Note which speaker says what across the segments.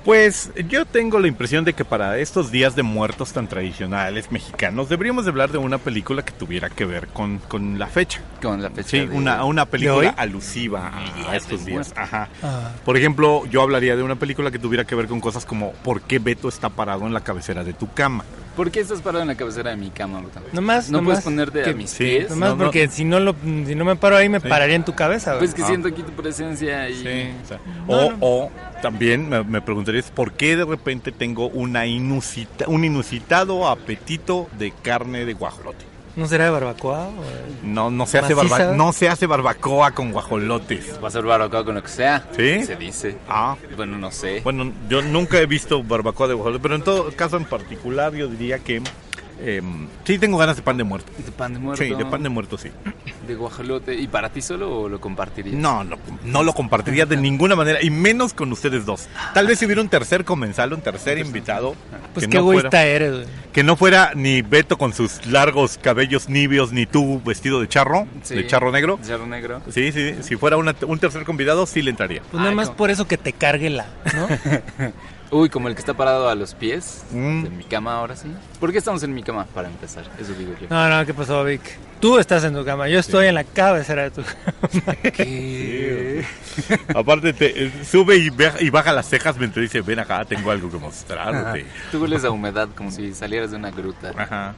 Speaker 1: Pues yo tengo la impresión de que para estos días de muertos tan tradicionales mexicanos deberíamos de hablar de una película que tuviera que ver con la fecha.
Speaker 2: Con la fecha.
Speaker 1: Sí, una película alusiva a estos días. Ajá. Por ejemplo, yo hablaría de una película que tuviera que ver con cosas como ¿por qué Beto está parado en la cabecera de tu cama?
Speaker 2: ¿Por qué estás parado en la cabecera de mi cama, Beto?
Speaker 3: No
Speaker 2: puedes ponerte a mis pies.
Speaker 3: Nomás porque si no me paro ahí me pararía en tu cabeza.
Speaker 2: Pues que siento aquí tu presencia y...
Speaker 1: Sí, o también me preguntarías por qué de repente tengo un inusitado apetito de carne de guajolote.
Speaker 3: ¿No será de barbacoa?
Speaker 1: No se hace barbacoa con guajolotes.
Speaker 2: Va a ser barbacoa con lo que sea.
Speaker 1: ¿Sí?
Speaker 2: Se dice. Bueno, no sé.
Speaker 1: Bueno, yo nunca he visto barbacoa de guajolote, pero en todo caso en particular yo diría que sí tengo ganas de pan de muerto.
Speaker 2: ¿De pan de muerto?
Speaker 1: Sí, de pan de muerto, sí.
Speaker 2: ¿De guajolote? ¿Y para ti solo o lo compartirías?
Speaker 1: No lo compartiría de ninguna manera, y menos con ustedes dos. Tal vez si hubiera un tercer comensal, un tercer invitado.
Speaker 3: Pues qué egoísta eres, güey.
Speaker 1: Que no fuera ni Beto con sus largos cabellos nibios, ni tú vestido de charro, de charro negro.
Speaker 2: De charro negro.
Speaker 1: Sí, si fuera un tercer convidado, sí le entraría.
Speaker 3: Pues nada más por eso que te cargue ¿no?
Speaker 2: Uy, como el que está parado a los pies de mi cama ahora sí. ¿Por qué estamos en mi cama? Para empezar, eso digo yo.
Speaker 3: No, ¿qué pasó, Vic? Tú estás en tu cama, yo estoy en la cabecera de tu cama.
Speaker 2: ¿Qué?
Speaker 1: Aparte te sube y baja las cejas mientras dice, ven acá, tengo algo que mostrarte.
Speaker 2: Tú hueles a humedad como si salieras de una gruta.
Speaker 1: Ajá.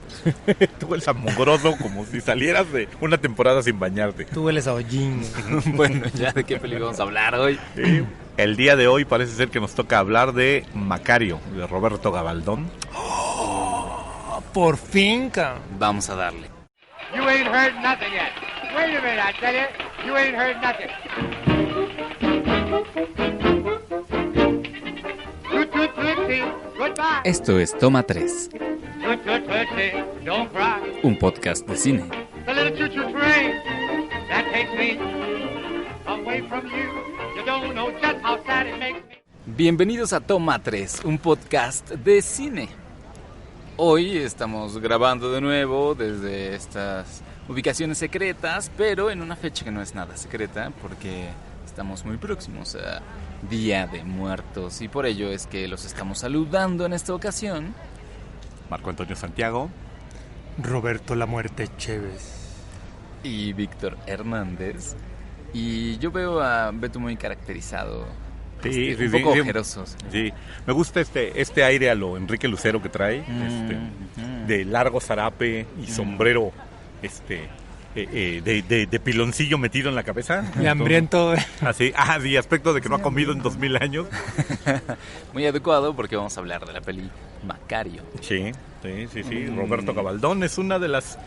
Speaker 1: Tú hueles a mugroso como si salieras de una temporada sin bañarte.
Speaker 3: Tú hueles a hollín.
Speaker 2: Bueno, ya de qué película vamos a hablar hoy.
Speaker 1: Sí. El día de hoy parece ser que nos toca hablar de Macario, de Roberto Gabaldón.
Speaker 3: Por fin, cabrón.
Speaker 2: Vamos a darle.
Speaker 4: You ain't heard nothing yet. Wait a minute, I tell you ain't heard nothing. Goodbye.
Speaker 2: Esto es Toma 3,
Speaker 4: Don't cry.
Speaker 2: un podcast de cine.
Speaker 4: The little choo-choo train that takes me away from you. You don't know just how sad it makes me.
Speaker 2: Bienvenidos a Toma 3, un podcast de cine. Hoy estamos grabando de nuevo desde estas ubicaciones secretas, pero en una fecha que no es nada secreta porque estamos muy próximos a Día de Muertos y por ello es que los estamos saludando en esta ocasión.
Speaker 1: Marco Antonio Santiago,
Speaker 3: Roberto La Muerte Chévez
Speaker 2: y Víctor Hernández. Y yo veo a Beto muy caracterizado.
Speaker 1: Sí,
Speaker 2: un poco ojeroso.
Speaker 1: Sí, me gusta este aire a lo Enrique Lucero que trae, de largo zarape y sombrero, de piloncillo metido en la cabeza.
Speaker 3: Y hambriento.
Speaker 1: Así, sí, aspecto de que no ha comido en 2000 años.
Speaker 2: Muy adecuado porque vamos a hablar de la peli Macario.
Speaker 1: Sí. Roberto Gabaldón es una de las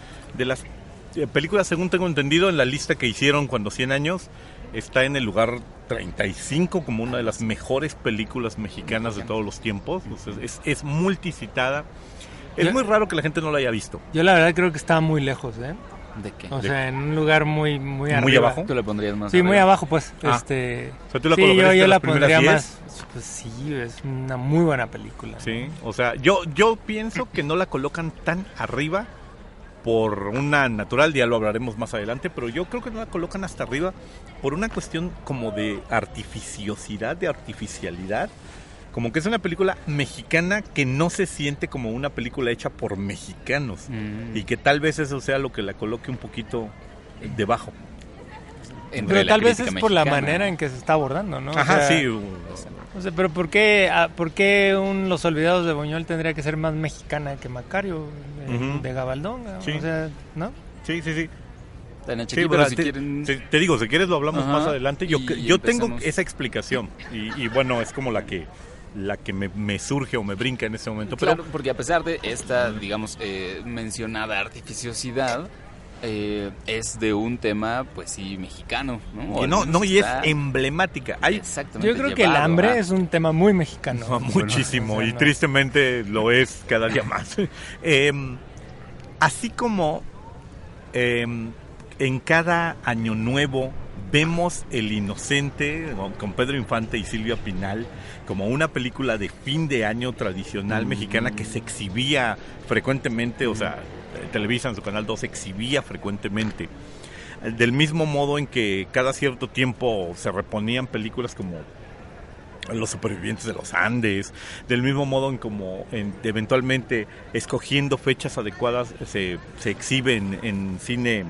Speaker 1: películas, según tengo entendido, en la lista que hicieron cuando 100 años, está en el lugar 35 como una de las mejores películas mexicanas de todos los tiempos. Es multicitada. Es muy raro que la gente no la haya visto.
Speaker 3: Yo la verdad creo que está muy lejos, ¿eh?
Speaker 2: ¿De qué?
Speaker 3: O sea, en un lugar muy arriba.
Speaker 1: ¿Muy abajo?
Speaker 2: ¿Tú la pondrías más
Speaker 3: Sí,
Speaker 2: arriba?
Speaker 3: Muy abajo, pues.
Speaker 1: O sea, ¿tú la colocarías
Speaker 3: yo
Speaker 1: en
Speaker 3: la
Speaker 1: las primeras
Speaker 3: pondría
Speaker 1: 10?
Speaker 3: más. Pues sí, es una muy buena película.
Speaker 1: Sí, o sea, yo pienso que no la colocan tan arriba por una natural, ya lo hablaremos más adelante, pero yo creo que no la colocan hasta arriba por una cuestión como de artificiosidad, de artificialidad, como que es una película mexicana que no se siente como una película hecha por mexicanos y que tal vez eso sea lo que la coloque un poquito debajo.
Speaker 3: Pero tal vez es por la manera en que se está abordando, ¿no?
Speaker 1: Ajá,
Speaker 3: o sea,
Speaker 1: sí.
Speaker 3: O sea, pero ¿por qué Los Olvidados de Buñuel tendría que ser más mexicana que Macario de Gabaldón?
Speaker 1: Sí.
Speaker 3: O sea, ¿no?
Speaker 1: Sí.
Speaker 2: Sí, pero si quieren...
Speaker 1: te digo, si quieres lo hablamos más adelante. Yo tengo
Speaker 2: empezamos.
Speaker 1: esa explicación y bueno, es como la que me surge o me brinca en ese momento.
Speaker 2: Claro,
Speaker 1: pero
Speaker 2: porque a pesar de esta, digamos, mencionada artificiosidad, es de un tema, pues sí, mexicano, ¿no?
Speaker 1: Y es emblemática.
Speaker 2: Exactamente.
Speaker 3: Yo creo que el hambre es un tema muy mexicano.
Speaker 1: No, muchísimo,
Speaker 3: o sea,
Speaker 1: y tristemente lo es cada día más. Así como en cada año nuevo vemos El Inocente con Pedro Infante y Silvia Pinal como una película de fin de año tradicional mexicana que se exhibía frecuentemente, o sea, Televisa en su canal 2 exhibía frecuentemente. Del mismo modo en que cada cierto tiempo se reponían películas como Los supervivientes de los Andes, del mismo modo en como eventualmente escogiendo fechas adecuadas se exhibe en cine,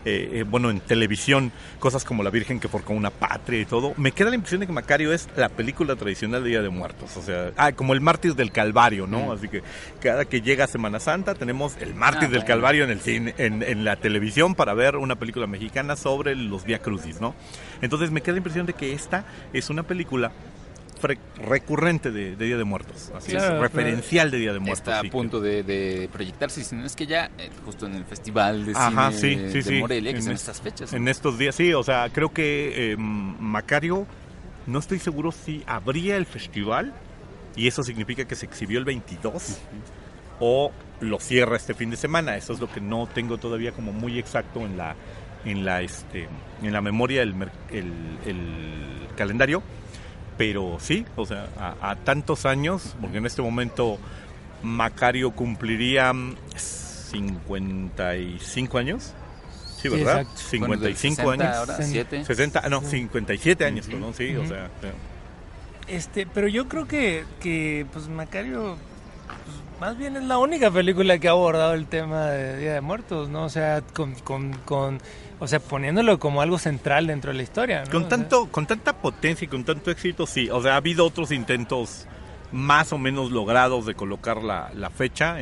Speaker 1: en televisión, cosas como La Virgen que forjó una patria y todo. Me queda la impresión de que Macario es la película tradicional de Día de Muertos, o sea, como el Mártir del Calvario, ¿no? Así que cada que llega Semana Santa tenemos el Mártir del Calvario en el cine, en la televisión, para ver una película mexicana sobre los Vía Crucis, ¿no? Entonces me queda la impresión de que esta es una película recurrente de Día de Muertos, así claro, es, referencial de Día de Muertos.
Speaker 2: Está a punto de proyectarse, si no es que ya justo en el Festival de Cine de Morelia, que son estas fechas, ¿no? En
Speaker 1: estos días, sí, o sea, creo que Macario, no estoy seguro si abría el festival, y eso significa que se exhibió el 22, o lo cierra este fin de semana. Eso es lo que no tengo todavía como muy exacto en la memoria, el calendario. Pero sí, o sea, a tantos años, porque en este momento Macario cumpliría 55 años. Sí, ¿verdad? Exacto. 55
Speaker 2: bueno, 60
Speaker 1: años.
Speaker 2: Ahora,
Speaker 1: 57 años, perdón, sí, o sea.
Speaker 3: Pero yo creo que pues Macario pues, más bien es la única película que ha abordado el tema de Día de Muertos, ¿no? O sea, o sea, poniéndolo como algo central dentro de la historia, ¿no?
Speaker 1: Con tanta potencia y con tanto éxito, sí. O sea, ha habido otros intentos más o menos logrados de colocar la fecha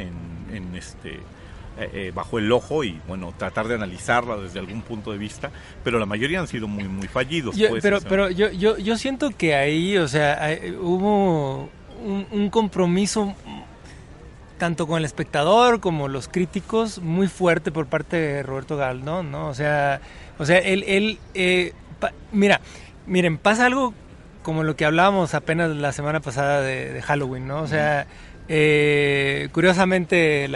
Speaker 1: bajo el ojo y, bueno, tratar de analizarla desde algún punto de vista, pero la mayoría han sido muy, muy fallidos.
Speaker 3: Pero yo siento que ahí, o sea, hubo un compromiso tanto con el espectador como los críticos muy fuerte por parte de Roberto Galdón, ¿no? O sea, miren, pasa algo como lo que hablábamos apenas la semana pasada de Halloween, ¿no? O sea, curiosamente,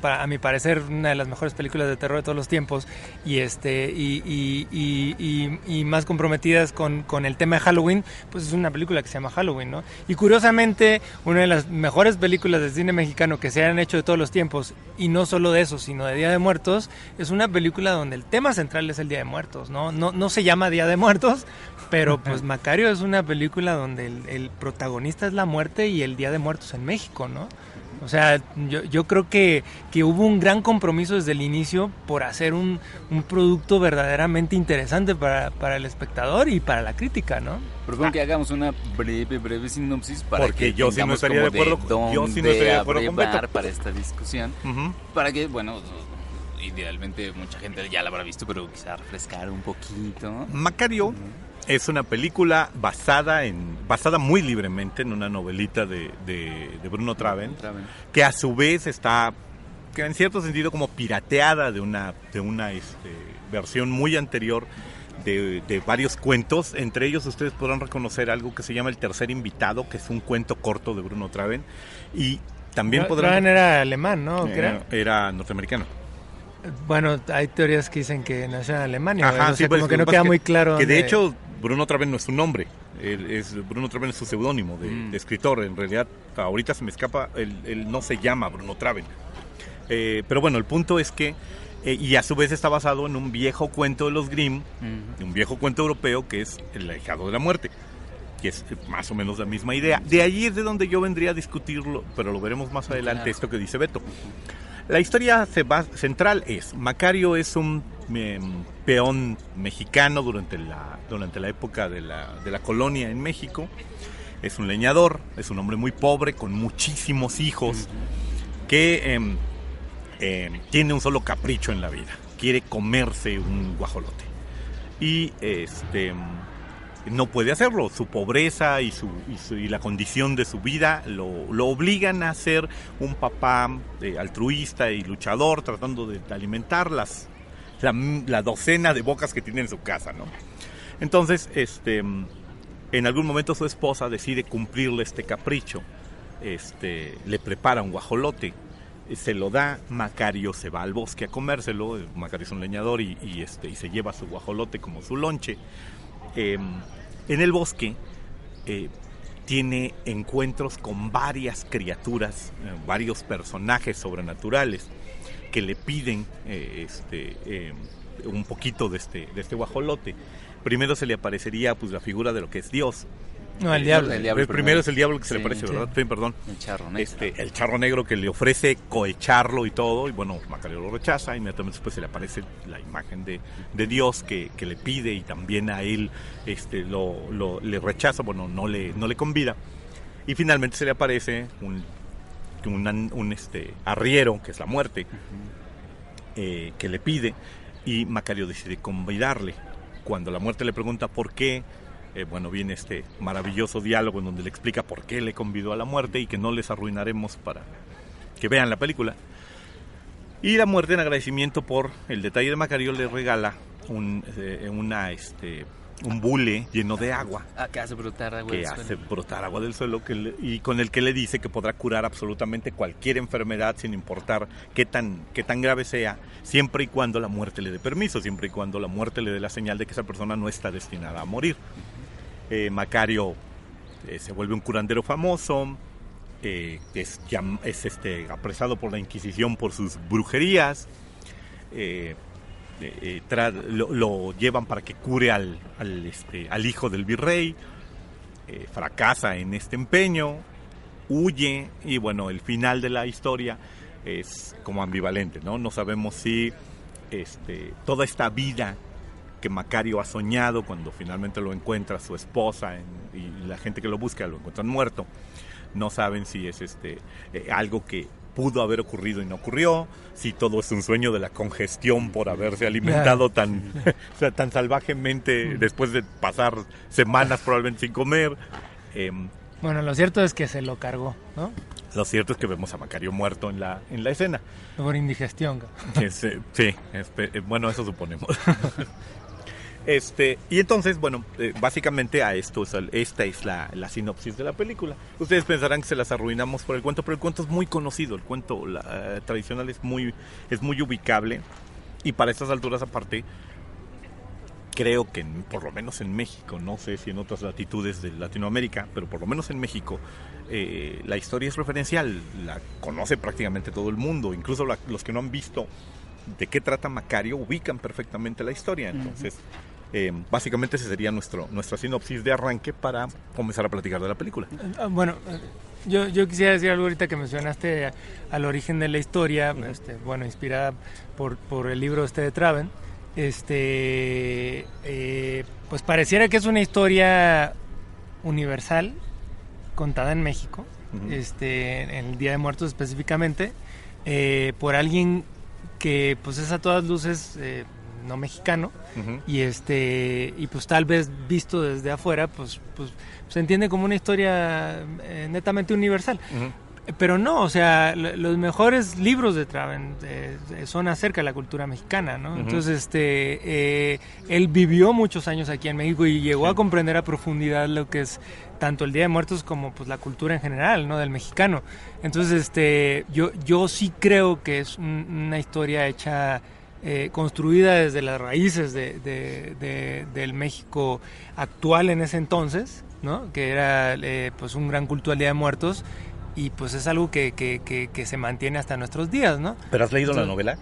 Speaker 3: a mi parecer, una de las mejores películas de terror de todos los tiempos y más comprometidas con el tema de Halloween, pues es una película que se llama Halloween, ¿no? Y curiosamente, una de las mejores películas de cine mexicano que se han hecho de todos los tiempos, y no solo de eso, sino de Día de Muertos, es una película donde el tema central es el Día de Muertos, ¿no? No se llama Día de Muertos, pero pues Macario es una película donde el protagonista es la muerte y el Día de Muertos en México, ¿no? O sea, yo creo que hubo un gran compromiso desde el inicio por hacer un producto verdaderamente interesante para el espectador y para la crítica, ¿no?
Speaker 2: Perdón que hagamos una breve sinopsis para
Speaker 1: porque
Speaker 2: que
Speaker 1: yo sí no estaría de acuerdo. Yo sí no estaría de acuerdo con Beto
Speaker 2: para esta discusión, para que, bueno, idealmente mucha gente ya la habrá visto, pero quizá refrescar un poquito.
Speaker 1: Macario es una película basada muy libremente en una novelita de Bruno Traven, que a su vez está, que en cierto sentido como pirateada de una versión muy anterior de varios cuentos. Entre ellos ustedes podrán reconocer algo que se llama El Tercer Invitado, que es un cuento corto de Bruno Traven, y también
Speaker 3: Traven era alemán, ¿no?
Speaker 1: Era norteamericano.
Speaker 3: Bueno, hay teorías que dicen que nació en Alemania.
Speaker 1: Ajá,
Speaker 3: o sea, como que no queda muy claro.
Speaker 1: Que de hecho Bruno Traven no es su nombre, Bruno Traven es su seudónimo de escritor. En realidad, ahorita se me escapa, él no se llama Bruno Traven. Pero bueno, el punto es que, y a su vez está basado en un viejo cuento de los Grimm, un viejo cuento europeo que es El ahijado de la muerte, que es más o menos la misma idea. De ahí es de donde yo vendría a discutirlo, pero lo veremos más adelante, esto que dice Beto. La historia central es, Macario es un peón mexicano durante la época de la colonia en México. Es un leñador, es un hombre muy pobre, con muchísimos hijos, que tiene un solo capricho en la vida. Quiere comerse un guajolote. Y no puede hacerlo. Su pobreza y la condición de su vida lo obligan a ser un papá altruista y luchador, tratando de alimentar la docena de bocas que tiene en su casa, ¿no? Entonces, en algún momento su esposa decide cumplirle este capricho. Le prepara un guajolote, se lo da. Macario se va al bosque a comérselo. Macario es un leñador y se lleva su guajolote como su lonche. En el bosque tiene encuentros con varias criaturas, varios personajes sobrenaturales que le piden un poquito de este guajolote. primero se le aparecería pues la figura de lo que es Dios.
Speaker 3: No, el diablo.
Speaker 2: El diablo
Speaker 1: Primero es el diablo que se le
Speaker 2: Sí,
Speaker 1: aparece,
Speaker 3: sí.
Speaker 1: ¿verdad? Sí, perdón.
Speaker 2: El charro negro.
Speaker 1: El charro negro que le ofrece cohecharlo y todo, y bueno, Macario lo rechaza, inmediatamente después se le aparece la imagen de Dios que le pide, y también a él le rechaza, bueno, no le convida, y finalmente se le aparece un arriero, que es la muerte, que le pide, y Macario decide convidarle. Cuando la muerte le pregunta por qué, viene este maravilloso diálogo en donde le explica por qué le convidó a la muerte y que no les arruinaremos para que vean la película. Y la muerte, en agradecimiento por el detalle de Macario, le regala un bule lleno de agua,
Speaker 2: Que hace brotar agua
Speaker 1: que
Speaker 2: del
Speaker 1: hace
Speaker 2: suelo.
Speaker 1: brotar agua del suelo, y con el que le dice que podrá curar absolutamente cualquier enfermedad sin importar qué tan grave sea, siempre y cuando la muerte le dé permiso, siempre y cuando la muerte le dé la señal de que esa persona no está destinada a morir. Macario se vuelve un curandero famoso, es apresado por la Inquisición por sus brujerías. Lo llevan para que cure al hijo del virrey, fracasa en este empeño, huye, y bueno, el final de la historia es como ambivalente, ¿no? No sabemos si toda esta vida que Macario ha soñado, cuando finalmente lo encuentra su esposa y la gente que lo busca lo encuentran muerto, no saben si es algo que pudo haber ocurrido y no ocurrió, si todo es un sueño de la congestión por haberse alimentado tan salvajemente después de pasar semanas probablemente sin comer.
Speaker 3: Bueno, lo cierto es que se lo cargó, ¿no?
Speaker 1: Lo cierto es que vemos a Macario muerto en la escena.
Speaker 3: Por indigestión.
Speaker 1: Bueno, eso suponemos. Y entonces, bueno, básicamente a esta es la sinopsis de la película. Ustedes pensarán que se las arruinamos por el cuento, pero el cuento es muy conocido, el cuento tradicional es muy ubicable, y para estas alturas, aparte, creo que por lo menos en México, no sé si en otras latitudes de Latinoamérica, pero por lo menos en México, la historia es referencial, la conoce prácticamente todo el mundo, incluso los que no han visto de qué trata Macario ubican perfectamente la historia. Entonces, básicamente ese sería nuestra sinopsis de arranque para comenzar a platicar de la película.
Speaker 3: Bueno, yo quisiera decir algo ahorita que mencionaste al origen de la historia, inspirada por el libro de Traven. Pues pareciera que es una historia universal contada en México, en el Día de Muertos específicamente, por alguien que pues es a todas luces no mexicano, y pues tal vez visto desde afuera pues se entiende como una historia netamente universal. Pero no, o sea, los mejores libros de Traven son acerca de la cultura mexicana, ¿no? Entonces, él vivió muchos años aquí en México y llegó a comprender a profundidad lo que es tanto el Día de Muertos como pues la cultura en general, ¿no? Del mexicano. Entonces, yo sí creo que es una historia hecha, construida desde las raíces del México actual en ese entonces, ¿no? Que era pues un gran culto al Día de Muertos. Y pues es algo que se mantiene hasta nuestros días, ¿no?
Speaker 1: ¿Pero has leído la novela?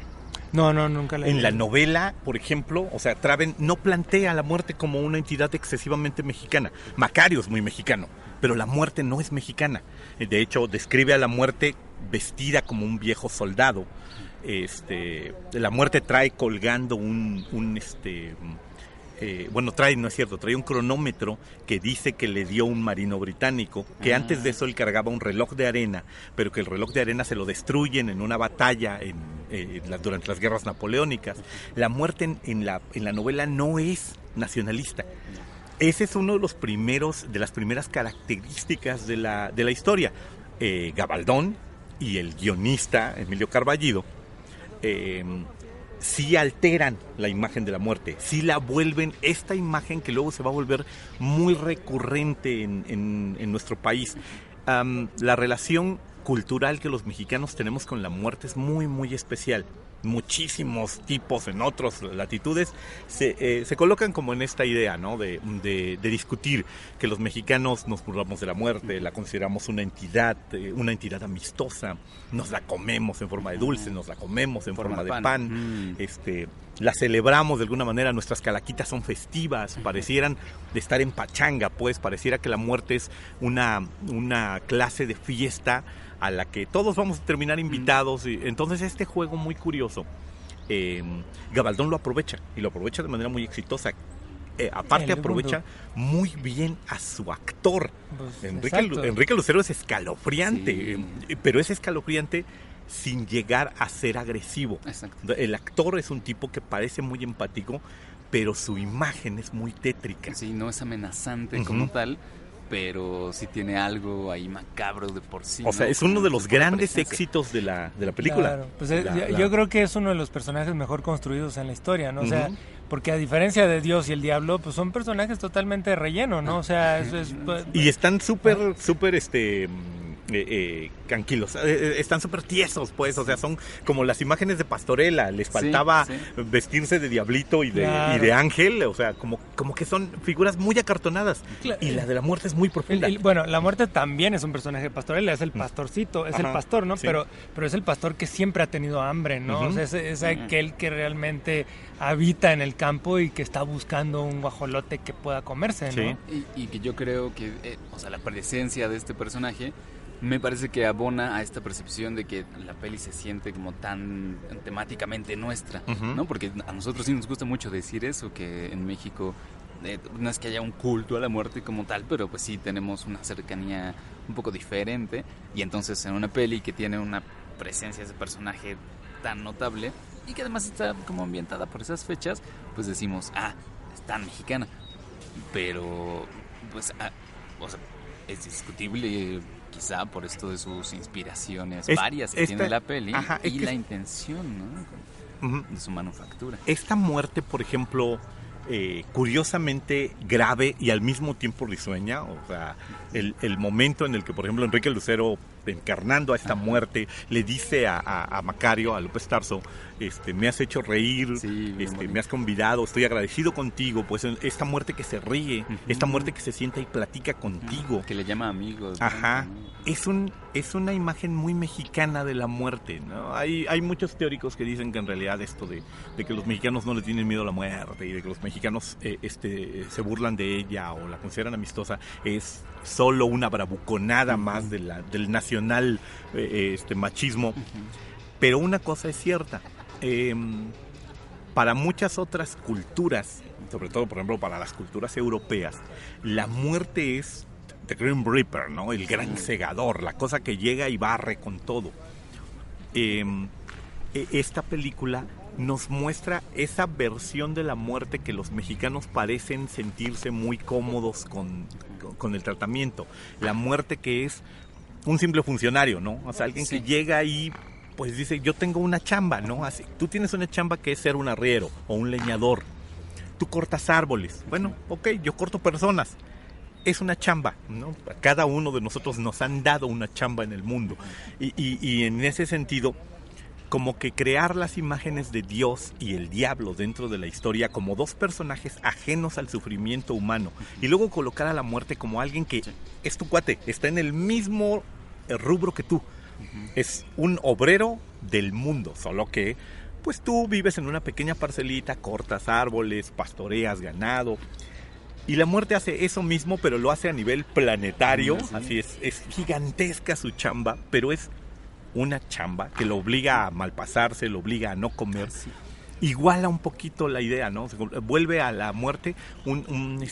Speaker 3: No, nunca la he
Speaker 1: En
Speaker 3: leído.
Speaker 1: la novela, por ejemplo, o sea, Traven no plantea a la muerte como una entidad excesivamente mexicana. Macario es muy mexicano, pero la muerte no es mexicana. De hecho, describe a la muerte vestida como un viejo soldado. La muerte trae colgando trae un cronómetro que dice que le dio un marino británico, que antes de eso él cargaba un reloj de arena, pero que el reloj de arena se lo destruyen en una batalla durante las guerras napoleónicas. La muerte en la novela no es nacionalista. Ese es uno de las primeras características de la historia. Gabaldón y el guionista Emilio Carballido sí alteran la imagen de la muerte, sí la vuelven, esta imagen que luego se va a volver muy recurrente en nuestro país. La relación cultural que los mexicanos tenemos con la muerte es muy, muy especial. Muchísimos tipos en otras latitudes se colocan como en esta idea, ¿no? de discutir que los mexicanos nos burlamos de la muerte, la consideramos una entidad amistosa, nos la comemos en forma de dulce, nos la comemos en forma de pan. la celebramos de alguna manera, nuestras calaquitas son festivas, parecieran de estar en pachanga, pues pareciera que la muerte es una clase de fiesta a la que todos vamos a terminar invitados. Y entonces este juego muy curioso, Gabaldón lo aprovecha, y lo aprovecha de manera muy exitosa. Aparte aprovecha muy bien a su actor.
Speaker 3: Pues,
Speaker 1: Enrique Lucero es escalofriante,
Speaker 2: sí.
Speaker 1: pero es escalofriante sin llegar a ser agresivo.
Speaker 2: Exacto.
Speaker 1: El actor es un tipo que parece muy empático, pero su imagen es muy tétrica.
Speaker 2: Sí, no es amenazante como tal, pero sí tiene algo ahí macabro de por sí.
Speaker 1: O sea, es uno de los
Speaker 2: Por
Speaker 1: grandes
Speaker 2: presencia.
Speaker 1: éxitos de la película.
Speaker 3: Claro, pues yo creo que es uno de los personajes mejor construidos en la historia, ¿no? O sea,
Speaker 1: Ujú.
Speaker 3: porque a diferencia de Dios y el Diablo, pues son personajes totalmente de relleno, ¿no? O sea, eso es...
Speaker 1: Y están súper tranquilos, están súper tiesos, pues, o sea, son como las imágenes de Pastorela, les faltaba vestirse de diablito y de ángel, o sea, como que son figuras muy acartonadas, y la de la muerte es muy profunda.
Speaker 3: Bueno, la muerte también es un personaje de Pastorela, es el pastorcito, es el pastor, ¿no?
Speaker 1: Sí.
Speaker 3: Pero es el pastor que siempre ha tenido hambre, ¿no? O sea, es aquel que realmente habita en el campo y que está buscando un guajolote que pueda comerse, ¿no?
Speaker 1: Sí.
Speaker 2: Y que yo creo que, o sea, la presencia de este personaje me parece que abona a esta percepción de que la peli se siente como tan temáticamente nuestra, ¿no? Porque a nosotros sí nos gusta mucho decir eso, que en México no es que haya un culto a la muerte como tal, pero pues sí tenemos una cercanía un poco diferente, y entonces en una peli que tiene una presencia de ese personaje tan notable y que además está como ambientada por esas fechas, pues decimos, es tan mexicana, pero pues, o sea, es discutible quizá por esto de sus inspiraciones varias que tiene la peli, y la intención, ¿no? De su manufactura.
Speaker 1: Esta muerte, por ejemplo, curiosamente grave y al mismo tiempo risueña, o sea, el momento en el que, por ejemplo, Enrique Lucero, encarnando a esta muerte, le dice a Macario, a López Tarso, me has hecho reír, me has convidado, estoy agradecido contigo, pues esta muerte que se ríe, esta muerte que se sienta y platica contigo.
Speaker 2: Que le llama amigos.
Speaker 1: Ajá.
Speaker 2: ¿No?
Speaker 1: Es una imagen muy mexicana de la muerte, ¿no? Hay muchos teóricos que dicen que en realidad esto de que los mexicanos no le tienen miedo a la muerte y de que los mexicanos se burlan de ella o la consideran amistosa, es solo una bravuconada más del nacional machismo. Pero una cosa es cierta, para muchas otras culturas, sobre todo por ejemplo para las culturas europeas, la muerte es The Grim Reaper, ¿no? El gran segador, la cosa que llega y barre con todo. Esta película nos muestra esa versión de la muerte que los mexicanos parecen sentirse muy cómodos con el tratamiento. La muerte que es un simple funcionario, ¿no? O sea, alguien que llega y pues dice, yo tengo una chamba, ¿no? Así, tú tienes una chamba que es ser un arriero o un leñador. Tú cortas árboles. Bueno, ok, yo corto personas. Es una chamba, ¿no? A cada uno de nosotros nos han dado una chamba en el mundo. Y en ese sentido, como que crear las imágenes de Dios y el diablo dentro de la historia como dos personajes ajenos al sufrimiento humano, y luego colocar a la muerte como alguien que es tu cuate, está en el mismo rubro que tú. Es un obrero del mundo, solo que pues tú vives en una pequeña parcelita, cortas árboles, pastoreas ganado. Y la muerte hace eso mismo, pero lo hace a nivel planetario. Así es gigantesca su chamba, pero es una chamba que lo obliga a malpasarse, lo obliga a no comer. Iguala un poquito la idea, ¿no? Vuelve a la muerte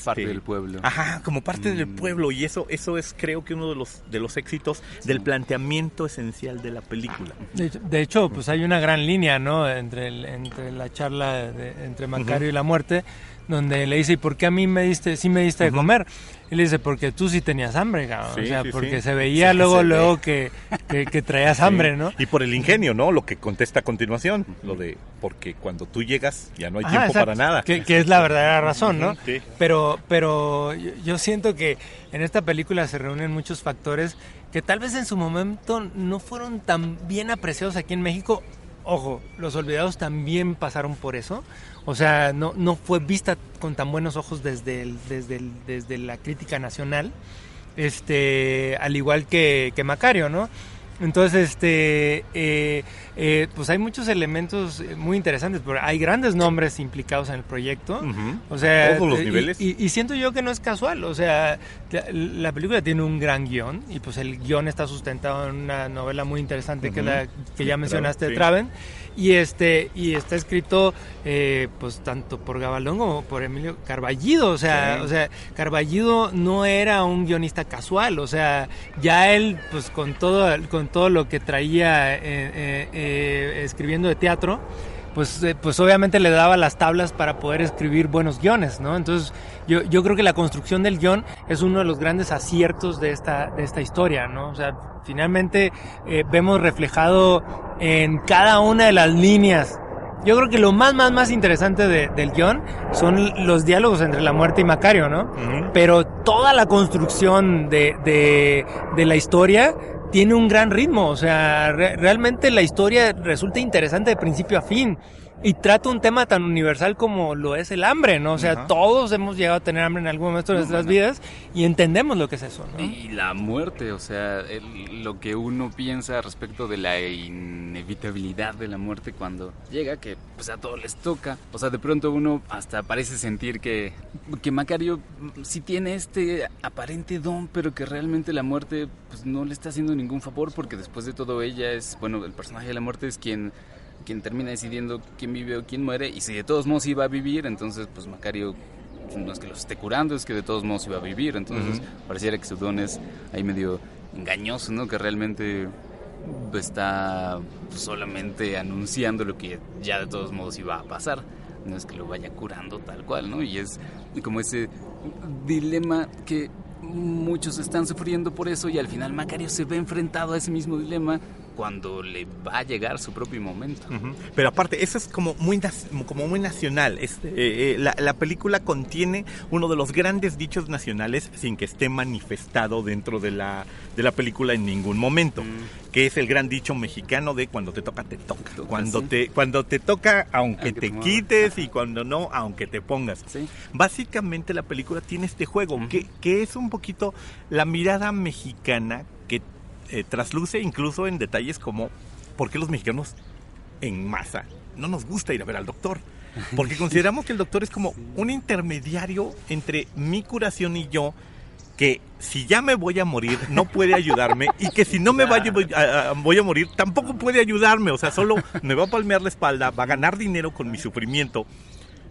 Speaker 2: parte del pueblo.
Speaker 1: Ajá, como parte del pueblo, y eso es, creo que uno de los éxitos del planteamiento esencial de la película.
Speaker 3: De hecho, pues hay una gran línea, ¿no? Entre la charla entre Macario y la muerte, donde le dice, ¿y por qué a mí me diste de comer? Y le dice, porque tú sí tenías hambre, cabrón. O sea, porque se veía luego que traías hambre, ¿no?
Speaker 1: Y por el ingenio, ¿no? Lo que contesta a continuación, lo de, porque cuando tú llegas ya no hay tiempo
Speaker 3: exacto,
Speaker 1: para nada.
Speaker 3: Que es la verdadera razón, ¿no?
Speaker 1: Sí.
Speaker 3: Pero yo siento que en esta película se reúnen muchos factores que tal vez en su momento no fueron tan bien apreciados aquí en México. Ojo, Los Olvidados también pasaron por eso. O sea, no fue vista con tan buenos ojos desde la crítica nacional, al igual que Macario, ¿no? Entonces, pues hay muchos elementos muy interesantes, pero hay grandes nombres implicados en el proyecto.
Speaker 1: Ujú.
Speaker 3: O sea,
Speaker 1: Todos los niveles.
Speaker 3: Y siento yo que no es casual. O sea, la película tiene un gran guión y pues el guión está sustentado en una novela muy interesante que es la que ya mencionaste, de Traven. Y está escrito pues tanto por Gabaldón como por Emilio Carballido. O sea, Carballido no era un guionista casual. O sea, ya él pues con todo lo que traía escribiendo de teatro, pues obviamente le daba las tablas para poder escribir buenos guiones, ¿no? Entonces yo creo que la construcción del guión es uno de los grandes aciertos de esta historia, ¿no? O sea, finalmente vemos reflejado en cada una de las líneas. Yo creo que lo más interesante del guión son los diálogos entre la muerte y Macario, ¿no? Uh-huh. Pero toda la construcción de la historia tiene un gran ritmo. O sea, realmente la historia resulta interesante de principio a fin. Y trata un tema tan universal como lo es el hambre, ¿no? O sea, todos hemos llegado a tener hambre en algún momento de nuestras vidas y entendemos lo que es eso, ¿no?
Speaker 2: Y la muerte, o sea, lo que uno piensa respecto de la inevitabilidad de la muerte cuando llega, que pues a todos les toca. O sea, de pronto uno hasta parece sentir que Macario sí tiene este aparente don, pero que realmente la muerte pues no le está haciendo ningún favor, porque después de todo ella es, bueno, el personaje de la muerte es quien termina decidiendo quién vive o quién muere, y si de todos modos iba a vivir, entonces pues Macario no es que los esté curando, es que de todos modos iba a vivir. Entonces pareciera que su don es ahí medio engañoso, ¿no? Que realmente está solamente anunciando lo que ya de todos modos iba a pasar, no es que lo vaya curando tal cual, ¿no? Y es como ese dilema que muchos están sufriendo por eso, y al final Macario se ve enfrentado a ese mismo dilema cuando le va a llegar su propio momento.
Speaker 1: Pero aparte, eso es como muy nacional. La película contiene uno de los grandes dichos nacionales sin que esté manifestado dentro de la película en ningún momento, que es el gran dicho mexicano de cuando te toca, te toca. Cuando te toca, aunque te quites, y cuando no, aunque te pongas. Sí. Básicamente la película tiene este juego, que es un poquito la mirada mexicana que trasluce incluso en detalles como por qué los mexicanos en masa no nos gusta ir a ver al doctor, porque consideramos que el doctor es como un intermediario entre mi curación y yo, que si ya me voy a morir no puede ayudarme, y que si no me voy a morir tampoco puede ayudarme. O sea, solo me va a palmear la espalda, va a ganar dinero con mi sufrimiento.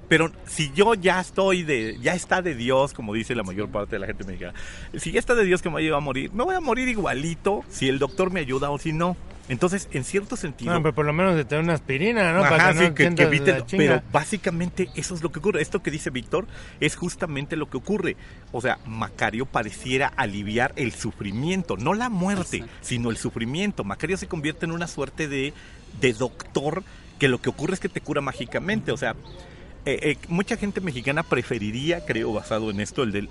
Speaker 1: Pero si yo ya está de Dios, como dice la mayor parte de la gente mexicana, si ya está de Dios que me va a morir, me voy a morir igualito si el doctor me ayuda o si no. Entonces, en cierto sentido...
Speaker 3: Bueno, pero por lo menos de tener una aspirina, ¿no?
Speaker 1: Ajá,
Speaker 3: para que
Speaker 1: sí,
Speaker 3: no
Speaker 1: que evite, pero
Speaker 3: chinga.
Speaker 1: básicamente eso es lo que ocurre. Esto que dice Víctor es justamente lo que ocurre. O sea, Macario pareciera aliviar el sufrimiento, no la muerte, sino el sufrimiento. Macario se convierte en una suerte de doctor que lo que ocurre es que te cura mágicamente. O sea... mucha gente mexicana preferiría, creo, basado en esto, el del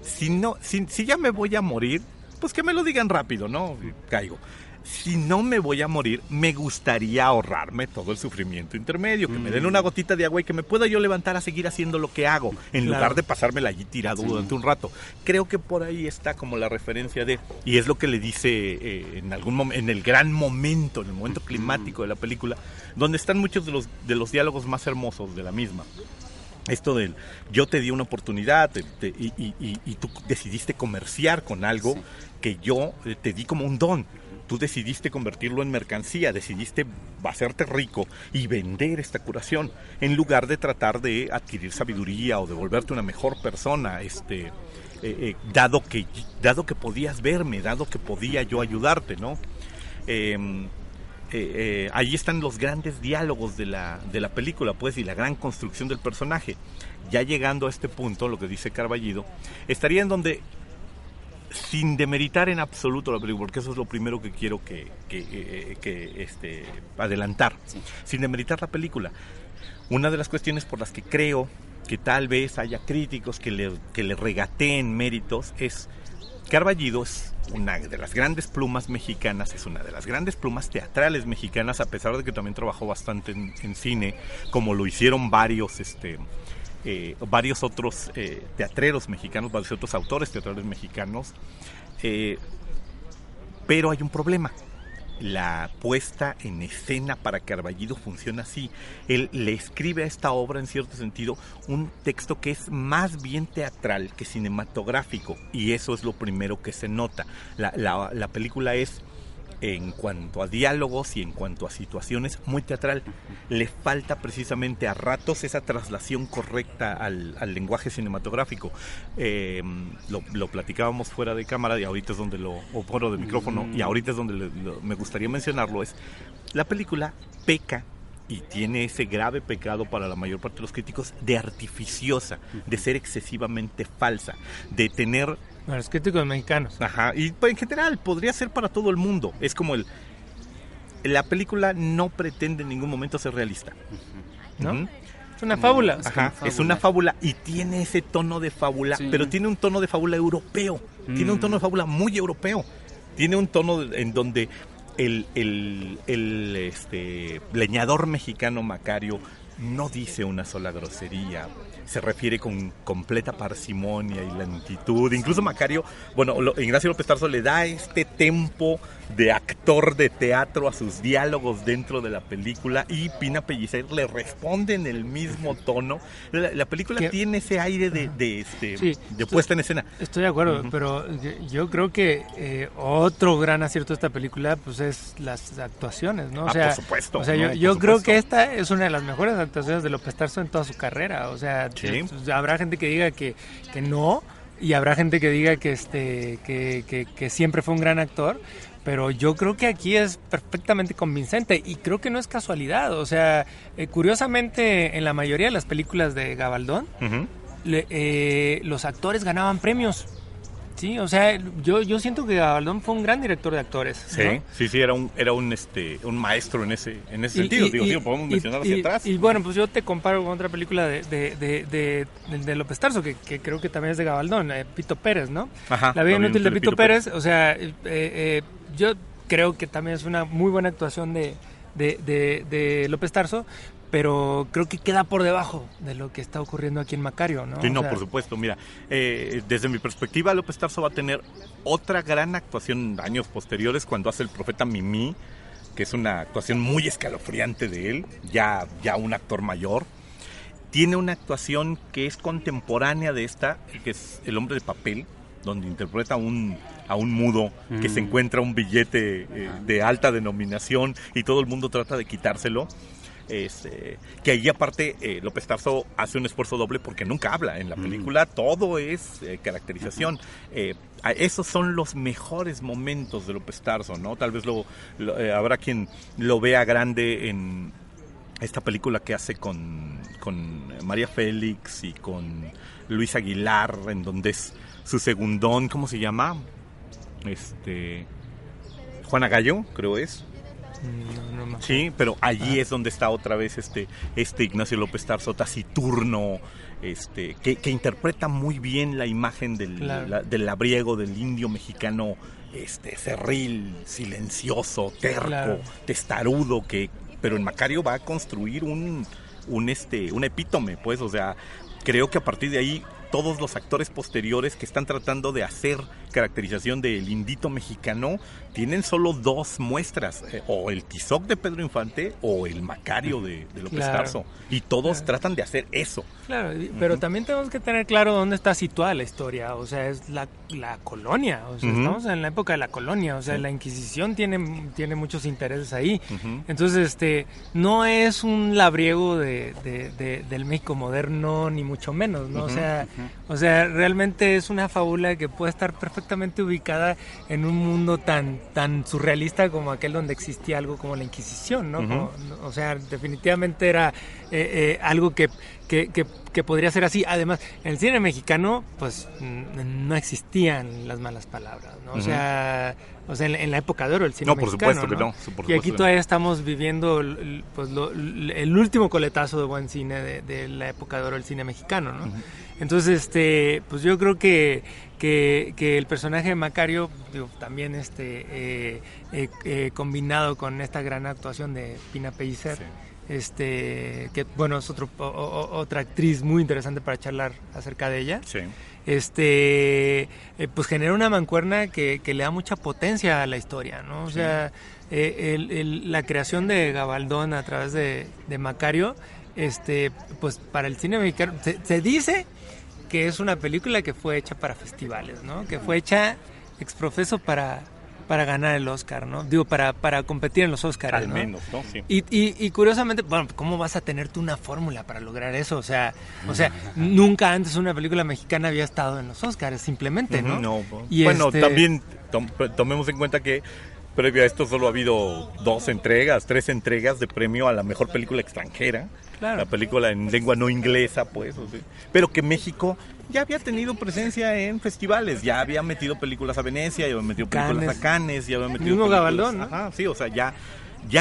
Speaker 1: si ya me voy a morir, pues que me lo digan rápido, ¿no? Caigo. Si no me voy a morir, me gustaría ahorrarme todo el sufrimiento intermedio, que me den una gotita de agua y que me pueda yo levantar a seguir haciendo lo que hago, en lugar de pasármela allí tirado durante un rato. Creo que por ahí está como la referencia y es lo que le dice en el gran momento, en el momento climático de la película, donde están muchos de los diálogos más hermosos de la misma. Esto del yo te di una oportunidad y tú decidiste comerciar con algo que yo te di como un don. Tú decidiste convertirlo en mercancía, decidiste hacerte rico y vender esta curación, en lugar de tratar de adquirir sabiduría o de volverte una mejor persona, dado que podías verme, dado que podía yo ayudarte, ¿no? Ahí están los grandes diálogos de la película, pues, y la gran construcción del personaje. Ya llegando a este punto, lo que dice Carballido, estaría en donde, sin demeritar en absoluto la película, porque eso es lo primero que quiero que adelantar, sin demeritar la película, una de las cuestiones por las que creo que tal vez haya críticos que le regateen méritos es Carballido es una de las grandes plumas mexicanas, es una de las grandes plumas teatrales mexicanas, a pesar de que también trabajó bastante en cine, como lo hicieron varios otros teatreros mexicanos, varios otros autores teatrales mexicanos, pero hay un problema. la puesta en escena para que Arballido funcione así. Él le escribe a esta obra, en cierto sentido, un texto que es más bien teatral que cinematográfico, y eso es lo primero que se nota. La película es, en cuanto a diálogos y en cuanto a situaciones, muy teatral. Le falta precisamente a ratos esa traslación correcta al lenguaje cinematográfico. Lo platicábamos fuera de cámara y ahorita es donde o fuera de micrófono, y ahorita es donde me gustaría mencionarlo. Es la película peca, y tiene ese grave pecado para la mayor parte de los críticos, de artificiosa, de ser excesivamente falsa, de tener...
Speaker 3: Para los críticos mexicanos.
Speaker 1: Ajá, y en general podría ser para todo el mundo. Es como la película no pretende en ningún momento ser realista,
Speaker 3: ¿no?
Speaker 1: Uh-huh.
Speaker 3: Es una fábula.
Speaker 1: Ajá, es una fábula, y tiene ese tono de fábula, sí, pero tiene un tono de fábula europeo. Tiene un tono de fábula muy europeo. Tiene un tono en donde el leñador mexicano Macario no dice una sola grosería, se refiere con completa parsimonia y lentitud. Incluso Macario, Ignacio López Tarso le da este tempo de actor de teatro a sus diálogos dentro de la película, y Pina Pellicer le responde en el mismo tono. La película tiene ese aire de puesta en escena.
Speaker 3: Estoy de acuerdo, pero yo creo que otro gran acierto de esta película pues es las actuaciones, ¿no?
Speaker 1: Por supuesto.
Speaker 3: O sea, yo creo que esta es una de las mejores actuaciones de López Tarso en toda su carrera. O sea, sí, habrá gente que diga que no, y habrá gente que diga que siempre fue un gran actor, pero yo creo que aquí es perfectamente convincente, y creo que no es casualidad. O sea, curiosamente, en la mayoría de las películas de Gabaldón, uh-huh, los actores ganaban premios. Sí, o sea, yo siento que Gabaldón fue un gran director de actores, ¿no?
Speaker 1: Sí, era un maestro en ese sentido. Podemos mencionar hacia atrás.
Speaker 3: Y bueno, pues yo te comparo con otra película de López Tarso, que creo que también es de Gabaldón, Pito Pérez, ¿no? Ajá, La vida inútil de Pito Pérez. O sea, yo creo que también es una muy buena actuación de López Tarso, pero creo que queda por debajo de lo que está ocurriendo aquí en Macario, ¿no?
Speaker 1: Sí, por supuesto. Mira, desde mi perspectiva, López Tarso va a tener otra gran actuación en años posteriores, cuando hace El Profeta Mimí, que es una actuación muy escalofriante de él, ya un actor mayor. Tiene una actuación que es contemporánea de esta, que es El Hombre de Papel, donde interpreta a un mudo que se encuentra un billete de alta denominación, y todo el mundo trata de quitárselo. Que ahí aparte López Tarso hace un esfuerzo doble porque nunca habla en la película, todo es caracterización. Esos son los mejores momentos de López Tarso, ¿no? Tal vez habrá quien lo vea grande en esta película que hace con María Félix y con Luis Aguilar, en donde es su segundón, ¿cómo se llama? Juana Gallo, creo es. No. Sí, pero allí es donde está otra vez este Ignacio López Tarso taciturno, que interpreta muy bien la imagen del labriego, del indio mexicano, cerril, silencioso, terco, testarudo, pero en Macario va a construir un epítome, pues. O sea, creo que a partir de ahí todos los actores posteriores que están tratando de hacer caracterización del indito mexicano tienen solo dos muestras, o el Tizoc de Pedro Infante o el Macario de López Tarso, y todos tratan de hacer eso. Claro,
Speaker 3: pero también tenemos que tener claro dónde está situada la historia. O sea, es la colonia, o sea, estamos en la época de la colonia, o sea, la Inquisición tiene muchos intereses ahí. Entonces, no es un labriego del México moderno, ni mucho menos, ¿no? O sea, realmente es una fábula que puede estar perfectamente ubicada en un mundo tan surrealista como aquel donde existía algo como la Inquisición, ¿no? O sea, definitivamente era algo que podría ser así. Además, en el cine mexicano, pues, no existían las malas palabras, ¿no? O sea, en la época de oro del cine mexicano,
Speaker 1: por supuesto,
Speaker 3: ¿no?
Speaker 1: que no.
Speaker 3: Y aquí todavía estamos viviendo el último coletazo de buen cine de la época de oro del cine mexicano, ¿no? Entonces, pues yo creo que el personaje de Macario, también combinado con esta gran actuación de Pina Pellicer, que bueno, es otra actriz muy interesante para charlar acerca de ella. Sí. pues genera una mancuerna que le da mucha potencia a la historia, ¿no? O sea, la creación de Gabaldón a través de Macario, pues para el cine mexicano se dice que es una película que fue hecha para festivales, ¿no? Que fue hecha exprofeso para ganar el Oscar, ¿no? Digo, para competir en los Oscars,
Speaker 1: Al
Speaker 3: ¿no?
Speaker 1: menos, ¿no? Sí.
Speaker 3: Y curiosamente, bueno, ¿cómo vas a tener tú una fórmula para lograr eso? O sea, nunca antes una película mexicana había estado en los Oscars, simplemente, ¿no?
Speaker 1: No.
Speaker 3: Y
Speaker 1: bueno, también tomemos en cuenta que previo a esto solo ha habido 3 entregas de premio a la mejor película extranjera.
Speaker 3: Claro.
Speaker 1: La película en lengua no inglesa, pues. O sea, pero que México ya había tenido presencia en festivales, ya había metido películas a Venecia, ya había metido películas a Cannes, ya había metido
Speaker 3: mismo
Speaker 1: películas,
Speaker 3: Gabaldón, ¿no?
Speaker 1: Ajá, sí, o sea, ya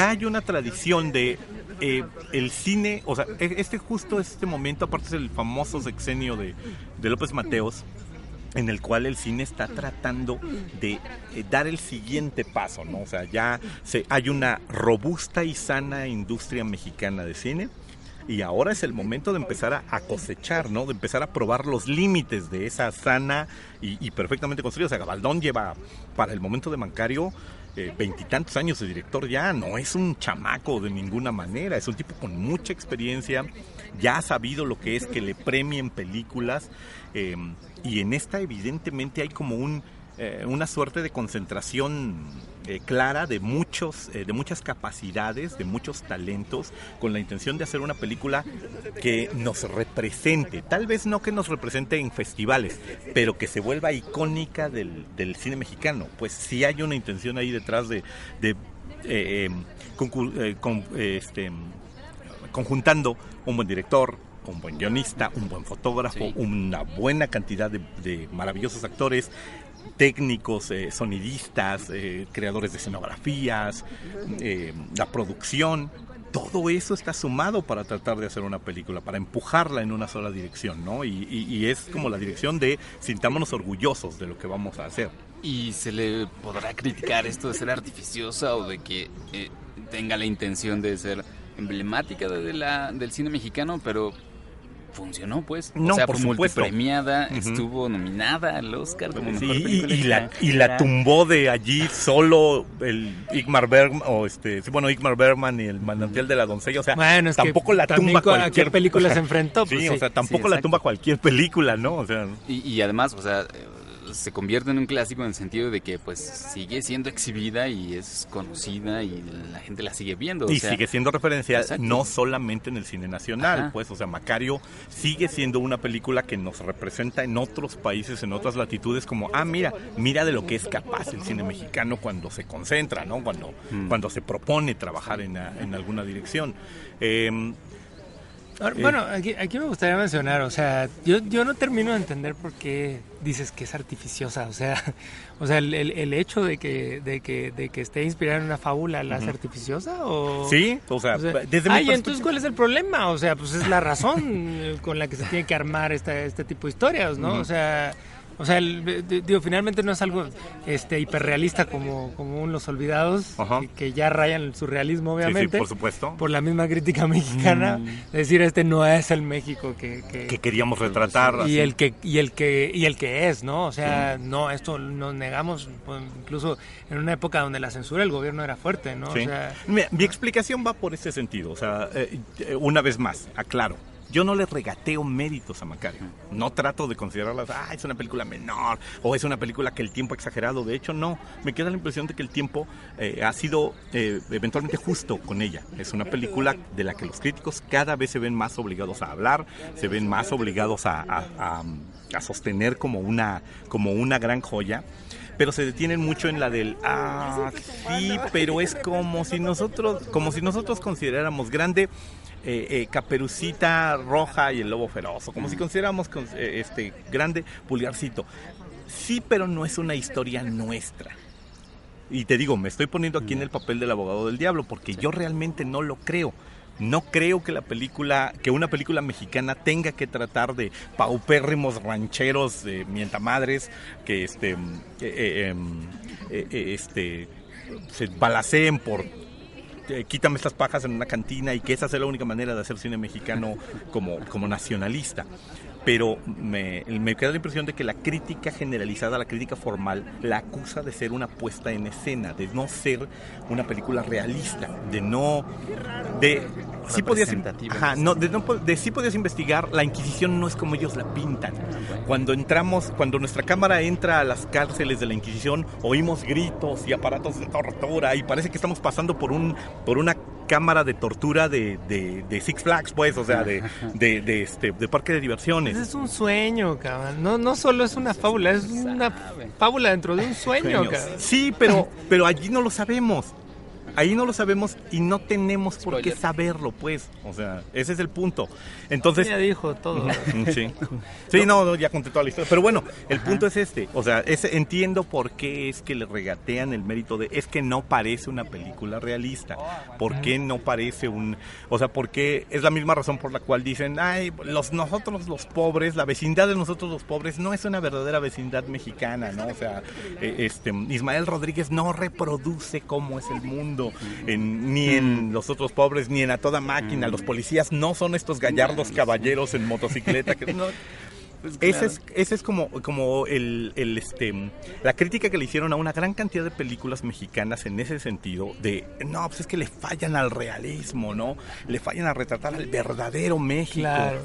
Speaker 1: hay una tradición de el cine, o sea, justo este momento, aparte es el famoso sexenio de López Mateos, en el cual el cine está tratando de dar el siguiente paso, ¿no? O sea, hay una robusta y sana industria mexicana de cine, y ahora es el momento de empezar a cosechar, ¿no? De empezar a probar los límites de esa sana y perfectamente construida. O sea, Gabaldón lleva, para el momento de Macario, 20 y tantos años de director ya, no es un chamaco de ninguna manera, es un tipo con mucha experiencia, ya ha sabido lo que es que le premien películas, y en esta evidentemente hay como una suerte de concentración clara de muchas capacidades, de muchos talentos, con la intención de hacer una película que nos represente, tal vez no que nos represente en festivales, pero que se vuelva icónica del cine mexicano. Pues sí hay una intención ahí detrás conjuntando un buen director, un buen guionista, un buen fotógrafo, sí, una buena cantidad de maravillosos actores, técnicos, sonidistas, creadores de escenografías, la producción. Todo eso está sumado para tratar de hacer una película, para empujarla en una sola dirección, ¿no? Y es como la dirección de sintámonos orgullosos de lo que vamos a hacer.
Speaker 2: ¿Y se le podrá criticar esto de ser artificiosa o de que tenga la intención de ser emblemática del cine mexicano, pero funcionó, pues?
Speaker 1: No,
Speaker 2: o sea,
Speaker 1: por supuesto,
Speaker 2: multipremiada, estuvo nominada al Oscar como mejor película
Speaker 1: y la tumbó de allí solo el Ingmar Bergman, Ingmar Bergman y el manantial de la doncella. O sea,
Speaker 3: bueno,
Speaker 1: tampoco la tumba cualquier
Speaker 3: película, se enfrentó.
Speaker 1: Pues, sí, o sea, tampoco la tumba cualquier película, ¿no? O sea,
Speaker 2: y además, o sea, se convierte en un clásico en el sentido de que pues sigue siendo exhibida y es conocida y la gente la sigue viendo.
Speaker 1: Y sigue siendo referencia,
Speaker 2: exacto,
Speaker 1: no solamente en el cine nacional.
Speaker 2: Ajá.
Speaker 1: Pues, o sea, Macario sigue siendo una película que nos representa en otros países, en otras latitudes, como, mira de lo que es capaz el cine mexicano cuando se concentra, ¿no? Cuando se propone trabajar en alguna dirección.
Speaker 3: Bueno, aquí me gustaría mencionar, o sea, yo no termino de entender por qué dices que es artificiosa, o sea, el hecho de que esté inspirada en una fábula, ¿la hace artificiosa? ¿O?
Speaker 1: Sí, o sea desde mi perspectiva.
Speaker 3: Entonces, ¿cuál es el problema? O sea, pues es la razón con la que se tiene que armar este tipo de historias, ¿no? O sea, finalmente no es algo hiperrealista como Los Olvidados, que ya rayan el surrealismo, obviamente.
Speaker 1: Sí, por supuesto.
Speaker 3: Por la misma crítica mexicana, decir no es el México que
Speaker 1: queríamos retratar.
Speaker 3: Y el que es, ¿no? O sea, no, esto nos negamos, pues, incluso en una época donde la censura del gobierno era fuerte, ¿no?
Speaker 1: Sí.
Speaker 3: O sea,
Speaker 1: mi explicación va por ese sentido, o sea, una vez más, aclaro. Yo no le regateo méritos a Macario. No trato de considerarlas, es una película menor o es una película que el tiempo ha exagerado. De hecho, no. Me queda la impresión de que el tiempo ha sido eventualmente justo con ella. Es una película de la que los críticos cada vez se ven más obligados a hablar, se ven más obligados a sostener como una gran joya. Pero se detienen mucho en la del sí, pero es como si nosotros consideráramos grande Caperucita Roja y el Lobo Feroz, como si consideráramos grande Pulgarcito. Sí, pero no es una historia nuestra. Y te digo, me estoy poniendo aquí en el papel del abogado del diablo, porque yo realmente no lo creo. No creo que una película mexicana tenga que tratar de paupérrimos rancheros mientamadres que se balaceen por quítame estas pajas en una cantina, y que esa sea la única manera de hacer cine mexicano como nacionalista. pero me queda la impresión de que la crítica generalizada, la crítica formal, la acusa de ser una puesta en escena, de no ser una película realista, sí podías, sí podías investigar, la Inquisición no es como ellos la pintan. Cuando nuestra cámara entra a las cárceles de la Inquisición, oímos gritos y aparatos de tortura y parece que estamos pasando por una cámara de tortura de Six Flags, pues, o sea, de parque de diversiones.
Speaker 3: Es un sueño, cabrón. No solo es una fábula, es una fábula dentro de un sueño, cabrón.
Speaker 1: Sí, pero allí no lo sabemos. Ahí no lo sabemos y no tenemos por qué saberlo, pues. O sea, ese es el punto. Entonces,
Speaker 3: ya dijo todo.
Speaker 1: Sí, no, ya conté toda la historia. Pero bueno, el punto es este. O sea, entiendo por qué es que le regatean el mérito es que no parece una película realista. ¿Por qué no parece o sea, porque es la misma razón por la cual dicen, nosotros los pobres, la vecindad de nosotros los pobres no es una verdadera vecindad mexicana, ¿no? O sea, Ismael Rodríguez no reproduce cómo es el mundo. Ni en Los Otros Pobres, ni en A Toda Máquina. Los policías no son estos gallardos caballeros en motocicleta. Pues claro. Ese es como la crítica que le hicieron a una gran cantidad de películas mexicanas en ese sentido pues es que le fallan al realismo, ¿no? Le fallan a retratar al verdadero México.
Speaker 3: Claro.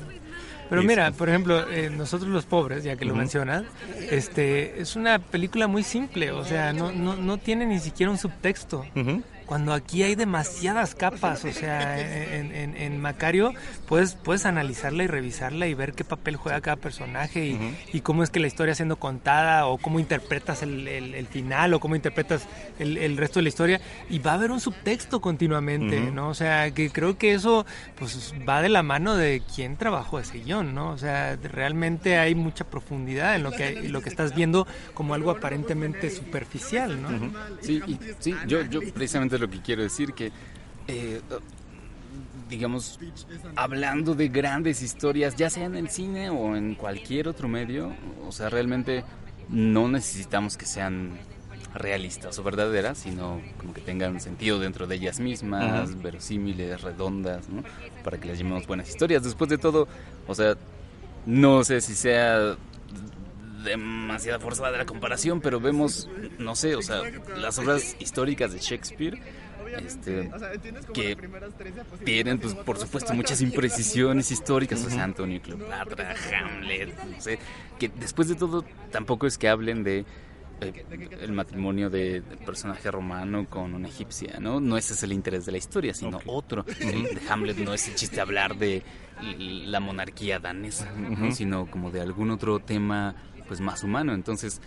Speaker 3: Pero mira, por ejemplo, Nosotros los Pobres, ya que lo mencionas, es una película muy simple, o sea, no tiene ni siquiera un subtexto. Cuando aquí hay demasiadas capas, o sea, en Macario puedes analizarla y revisarla y ver qué papel juega cada personaje y cómo es que la historia siendo contada o cómo interpretas el final o cómo interpretas el resto de la historia, y va a haber un subtexto continuamente, ¿no? O sea, que creo que eso pues va de la mano de quién trabajó ese guión, ¿no? O sea, realmente hay mucha profundidad en lo que estás viendo como algo aparentemente superficial, ¿no?
Speaker 2: Sí, yo precisamente lo que quiero decir que digamos, hablando de grandes historias, ya sea en el cine o en cualquier otro medio, o sea, realmente no necesitamos que sean realistas o verdaderas, sino como que tengan sentido dentro de ellas mismas, verosímiles, redondas, ¿no? Para que les llamemos buenas historias. Después de todo, o sea, no sé si sea demasiada forzada la comparación, pero vemos, no sé, o sea, las obras históricas de Shakespeare, que tienen, pues, por supuesto, muchas imprecisiones históricas, o sea, Antonio y Cleopatra, Hamlet, no sé, que después de todo tampoco es que hablen de el matrimonio del personaje romano con una egipcia, ¿no? No ese es el interés de la historia, sino otro. El de Hamlet no es el chiste hablar de la monarquía danesa, ¿no? Sino como de algún otro tema pues más humano. Entonces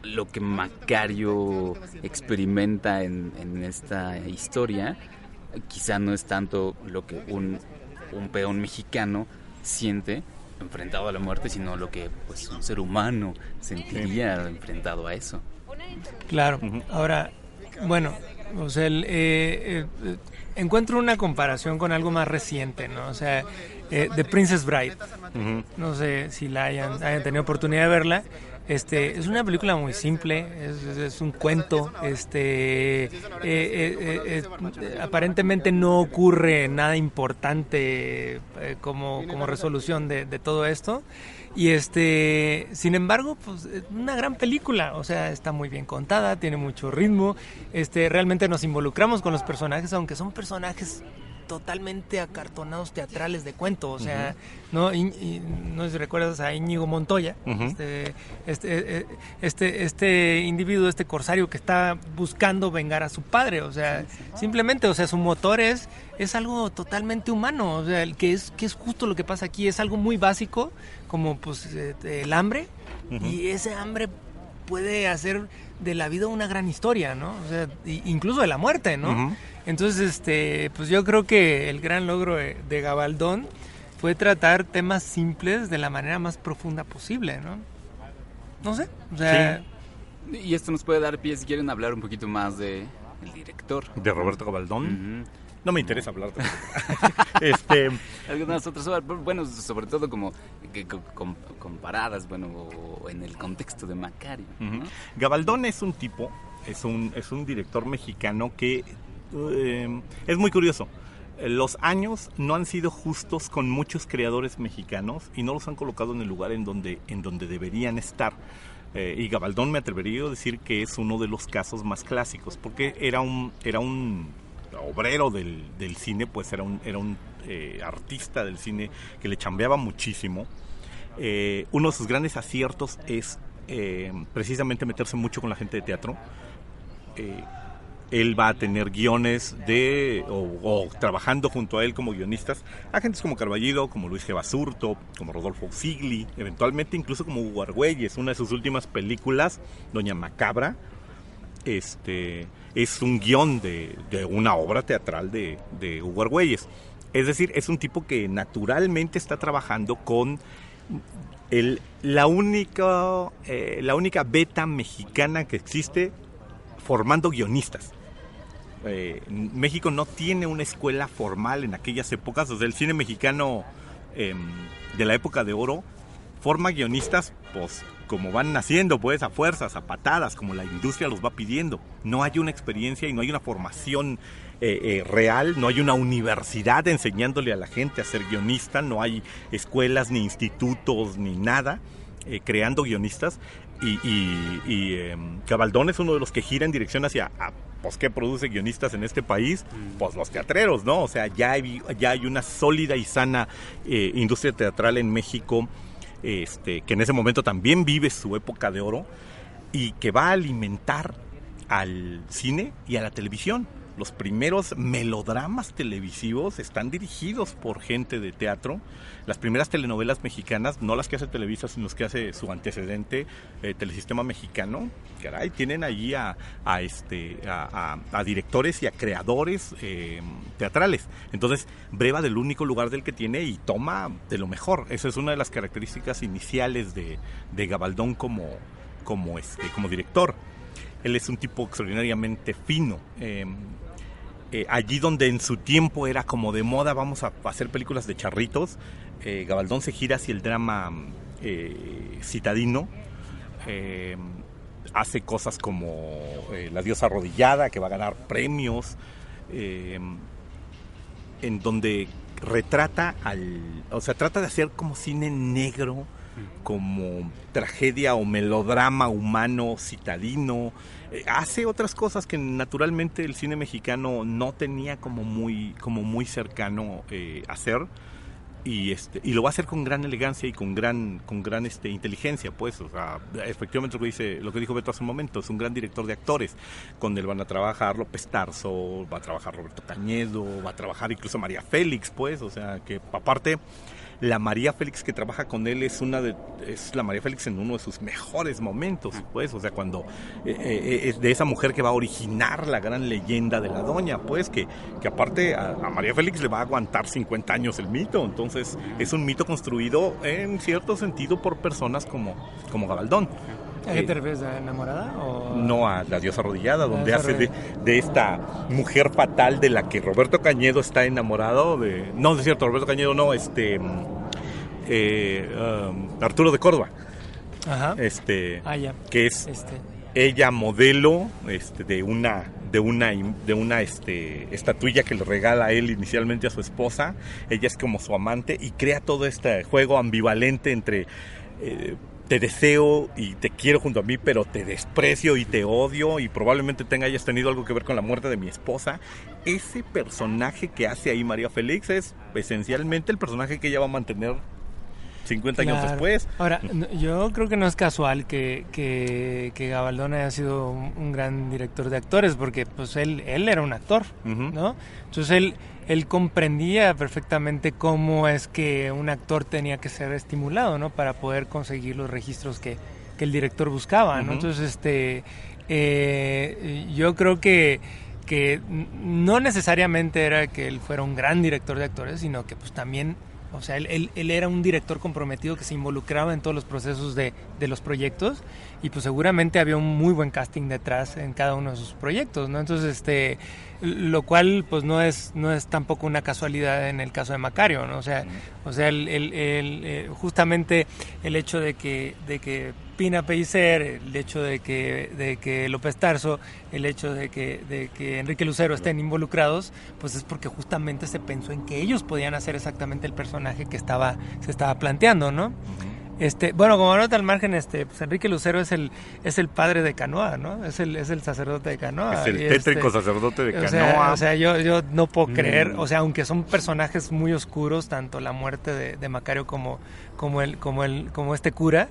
Speaker 2: lo que Macario experimenta en esta historia quizá no es tanto lo que un peón mexicano siente enfrentado a la muerte, sino lo que pues un ser humano sentiría enfrentado a eso.
Speaker 3: Claro. Ahora, bueno, o sea, encuentro una comparación con algo más reciente, ¿no? O sea, The Princess Bride. No sé si la hayan tenido oportunidad de verla. Es una película muy simple, es un cuento, aparentemente no ocurre nada importante como resolución de todo esto, y sin embargo, pues una gran película, o sea, está muy bien contada, tiene mucho ritmo, realmente nos involucramos con los personajes, aunque son personajes totalmente acartonados teatrales de cuento, o sea, no sé si recuerdas a Íñigo Montoya, este individuo, este corsario que está buscando vengar a su padre, o sea, simplemente, o sea, su motor es algo totalmente humano, o sea, que es justo lo que pasa aquí, es algo muy básico, como pues el hambre, y ese hambre puede hacer de la vida una gran historia, ¿no? O sea, incluso de la muerte, ¿no? Entonces, pues yo creo que el gran logro de Gabaldón fue tratar temas simples de la manera más profunda posible, ¿no? No sé, o sea...
Speaker 2: Sí. Y esto nos puede dar pie, si quieren hablar un poquito más de el director.
Speaker 1: ¿De Roberto Gabaldón? No me interesa hablar de
Speaker 2: algunas otras obras, bueno, sobre todo como comparadas, bueno, o en el contexto de Macario, ¿no?
Speaker 1: Gabaldón es un tipo, es un director mexicano que es muy curioso. los años no han sido justos con muchos creadores mexicanos y no los han colocado en el lugar en donde deberían estar. Y Gabaldón me atrevería a decir que es uno de los casos más clásicos, porque era un obrero del cine, pues era un artista del cine que le chambeaba muchísimo. Uno de sus grandes aciertos es precisamente meterse mucho con la gente de teatro. Él va a tener guiones o trabajando junto a él como guionistas, agentes como Carballido, como Luis G. Basurto, como Rodolfo Sigli, eventualmente incluso como Hugo Argüelles. Una de sus últimas películas, Doña Macabra, es un guión de una obra teatral de Hugo Argüelles. Es decir, es un tipo que naturalmente está trabajando con la única beta mexicana que existe formando guionistas. México no tiene una escuela formal en aquellas épocas. O sea, el cine mexicano de la época de oro forma guionistas pues como van naciendo, pues a fuerzas, a patadas, como la industria los va pidiendo. No hay una experiencia y no hay una formación real, no hay una universidad enseñándole a la gente a ser guionista, no hay escuelas ni institutos ni nada creando guionistas. Y Gabaldón es uno de los que gira en dirección hacia pues ¿qué produce guionistas en este país? Pues los teatreros, ¿no? O sea, ya hay una sólida y sana industria teatral en México, que en ese momento también vive su época de oro y que va a alimentar al cine y a la televisión. Los primeros melodramas televisivos están dirigidos por gente de teatro. Las primeras telenovelas mexicanas, no las que hace Televisa, sino las que hace su antecedente, Telesistema Mexicano, caray, tienen allí a directores y a creadores teatrales. Entonces, breva del único lugar del que tiene y toma de lo mejor. Esa es una de las características iniciales de Gabaldón como director. Él es un tipo extraordinariamente fino. Allí donde en su tiempo era como de moda, vamos a hacer películas de charritos, Gabaldón se gira hacia el drama citadino. Hace cosas como La diosa arrodillada, que va a ganar premios, en donde trata de hacer como cine negro, como tragedia o melodrama humano citadino. Hace otras cosas que naturalmente el cine mexicano no tenía como muy cercano hacer, y lo va a hacer con gran elegancia y con gran inteligencia, pues. O sea, efectivamente lo que dijo Beto hace un momento, es un gran director de actores. Con él van a trabajar López Tarso, va a trabajar Roberto Cañedo, va a trabajar incluso María Félix, pues. O sea, que aparte la María Félix que trabaja con él es la María Félix en uno de sus mejores momentos, pues. O sea, cuando es de esa mujer que va a originar la gran leyenda de la doña, pues, que aparte a María Félix le va a aguantar 50 años el mito. Entonces es un mito construido en cierto sentido por personas como Gabaldón.
Speaker 3: ¿A qué te refieres? ¿A Enamorada? ¿O? No,
Speaker 1: a La diosa arrodillada, donde hace de esta mujer fatal de la que Roberto Cañedo está enamorado. No, es cierto, Roberto Cañedo no, Arturo de Córdoba.
Speaker 3: Ajá.
Speaker 1: Ya. Que es ella modelo de una estatuilla que le regala a él inicialmente a su esposa. Ella es como su amante y crea todo este juego ambivalente entre te deseo y te quiero junto a mí, pero te desprecio y te odio, y probablemente hayas tenido algo que ver con la muerte de mi esposa. Ese personaje que hace ahí María Félix es esencialmente el personaje que ella va a mantener 50 años después.
Speaker 3: Ahora, yo creo que no es casual que Gabaldón haya sido un gran director de actores, porque pues él era un actor, ¿no? Entonces él comprendía perfectamente cómo es que un actor tenía que ser estimulado, ¿no? Para poder conseguir los registros que el director buscaba, ¿no? Entonces, yo creo que no necesariamente era que él fuera un gran director de actores, sino que pues también, o sea, él era un director comprometido que se involucraba en todos los procesos de los proyectos, y pues seguramente había un muy buen casting detrás en cada uno de sus proyectos, ¿no? Entonces, lo cual pues no es tampoco una casualidad en el caso de Macario, ¿no? O sea, justamente el hecho de que Pina Pellicer, el hecho de que López Tarso, el hecho de que Enrique Lucero estén involucrados, pues es porque justamente se pensó en que ellos podían hacer exactamente el personaje que se estaba planteando, ¿no? Bueno, como nota al margen, pues Enrique Lucero es el padre de Canoa, ¿no? Es el sacerdote de Canoa.
Speaker 1: Es el tétrico sacerdote de Canoa.
Speaker 3: O sea, yo no puedo creer, o sea, aunque son personajes muy oscuros, tanto la muerte de Macario como este cura,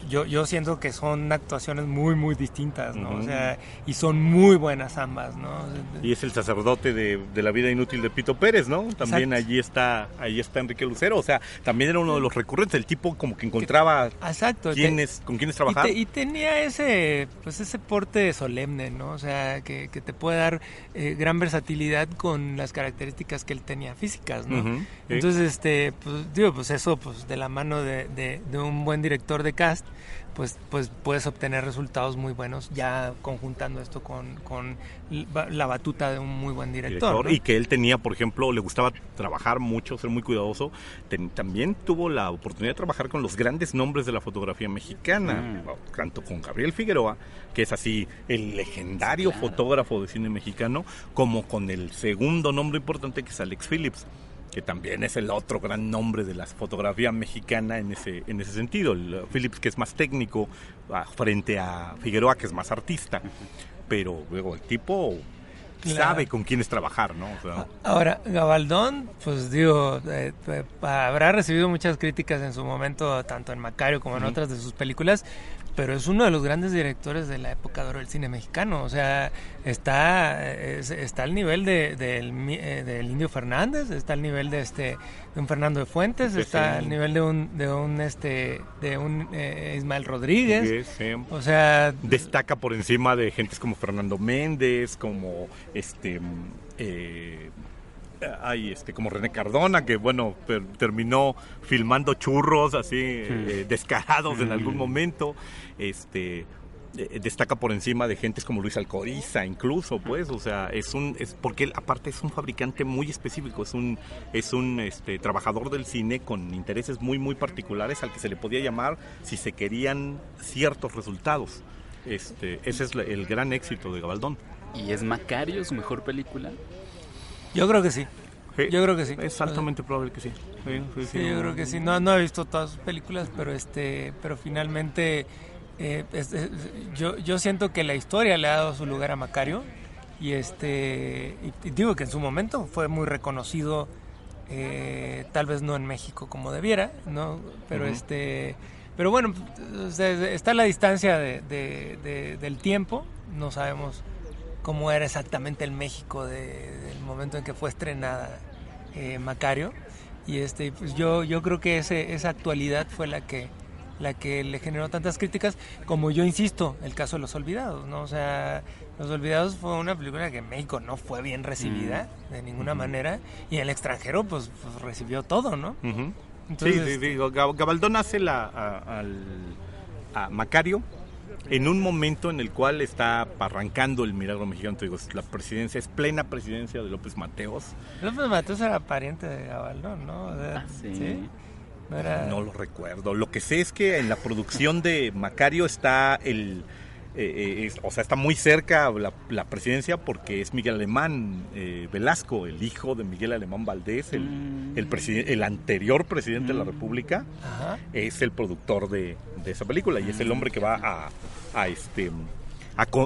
Speaker 3: yo siento que son actuaciones muy, muy distintas, ¿no? O sea, y son muy buenas ambas, ¿no?
Speaker 1: Y es el sacerdote de la vida inútil de Pito Pérez, ¿no? También allí está Enrique Lucero, o sea, también era uno de los recurrentes, el tipo como que encontraba con quiénes trabajar.
Speaker 3: Y tenía ese porte solemne, ¿no? O sea, que te puede dar gran versatilidad con las características que él tenía físicas, ¿no?
Speaker 1: Sí.
Speaker 3: Entonces, pues eso, pues de la mano de un buen director de cast, pues puedes obtener resultados muy buenos ya conjuntando esto con la batuta de un muy buen director, ¿no?
Speaker 1: Y que él tenía, por ejemplo, le gustaba trabajar mucho, ser muy cuidadoso. También tuvo la oportunidad de trabajar con los grandes nombres de la fotografía mexicana, tanto con Gabriel Figueroa, que es así el legendario fotógrafo de cine mexicano, como con el segundo nombre importante, que es Alex Phillips, que también es el otro gran nombre de la fotografía mexicana en ese sentido. El Phillips, que es más técnico, frente a Figueroa, que es más artista. Pero luego el tipo sabe con quiénes trabajar, ¿no? O sea,
Speaker 3: ahora, Gabaldón, pues habrá recibido muchas críticas en su momento, tanto en Macario como en otras de sus películas, pero es uno de los grandes directores de la época de oro del cine mexicano. O sea, está al nivel del Indio Fernández, está al nivel de un Fernando de Fuentes, está al nivel de un Ismael Rodríguez.
Speaker 1: Sí.
Speaker 3: O sea,
Speaker 1: destaca por encima de gentes como Fernando Méndez, como como René Cardona, que bueno, terminó filmando churros así descarados en algún momento. Destaca por encima de gentes como Luis Alcoriza, incluso, pues, o sea, porque él aparte es un fabricante muy específico, es un trabajador del cine con intereses muy, muy particulares al que se le podía llamar si se querían ciertos resultados. Ese es el gran éxito de Gabaldón.
Speaker 2: ¿Y es Macario su mejor película?
Speaker 3: Yo creo que sí. Yo creo que sí.
Speaker 1: Es altamente probable que sí.
Speaker 3: Sí, yo creo que sí. No he visto todas sus películas, pero finalmente yo siento que la historia le ha dado su lugar a Macario y digo que en su momento fue muy reconocido, tal vez no en México como debiera, ¿no? Pero pero bueno, está la distancia del tiempo, no sabemos cómo era exactamente el México del momento en que fue estrenada Macario, y pues yo creo que esa actualidad fue la que le generó tantas críticas, como yo insisto, el caso de Los Olvidados, ¿no? O sea, Los Olvidados fue una película que en México no fue bien recibida de ninguna manera, y en el extranjero pues recibió todo, ¿no? Entonces,
Speaker 1: sí. Gabaldón hace a Macario en un momento en el cual está arrancando el milagro mexicano. Te digo, la presidencia es plena presidencia de López Mateos.
Speaker 3: López Mateos era pariente de Gabaldón, ¿no? O sea, ¿sí?
Speaker 1: No lo recuerdo. Lo que sé es que en la producción de Macario está está muy cerca la presidencia, porque es Miguel Alemán Velasco, el hijo de Miguel Alemán Valdés, el anterior presidente de la República. Ajá. Es el productor de esa película, y es el hombre que va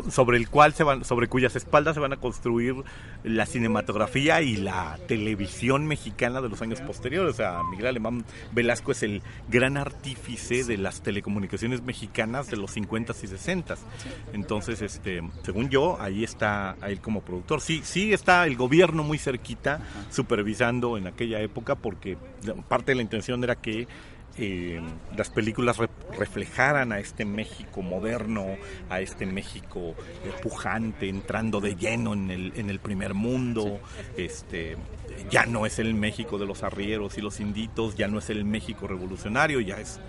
Speaker 1: sobre cuyas espaldas se van a construir la cinematografía y la televisión mexicana de los años posteriores. O sea, Miguel Alemán Velasco es el gran artífice de las telecomunicaciones mexicanas de los 50s y 60s. Entonces, según yo, ahí está él como productor. Sí está el gobierno muy cerquita supervisando en aquella época, porque parte de la intención era que las películas reflejaran a este México moderno, a este México pujante, entrando de lleno en el primer mundo. Ya no es el México de los arrieros y los inditos, ya no es el México revolucionario, ya es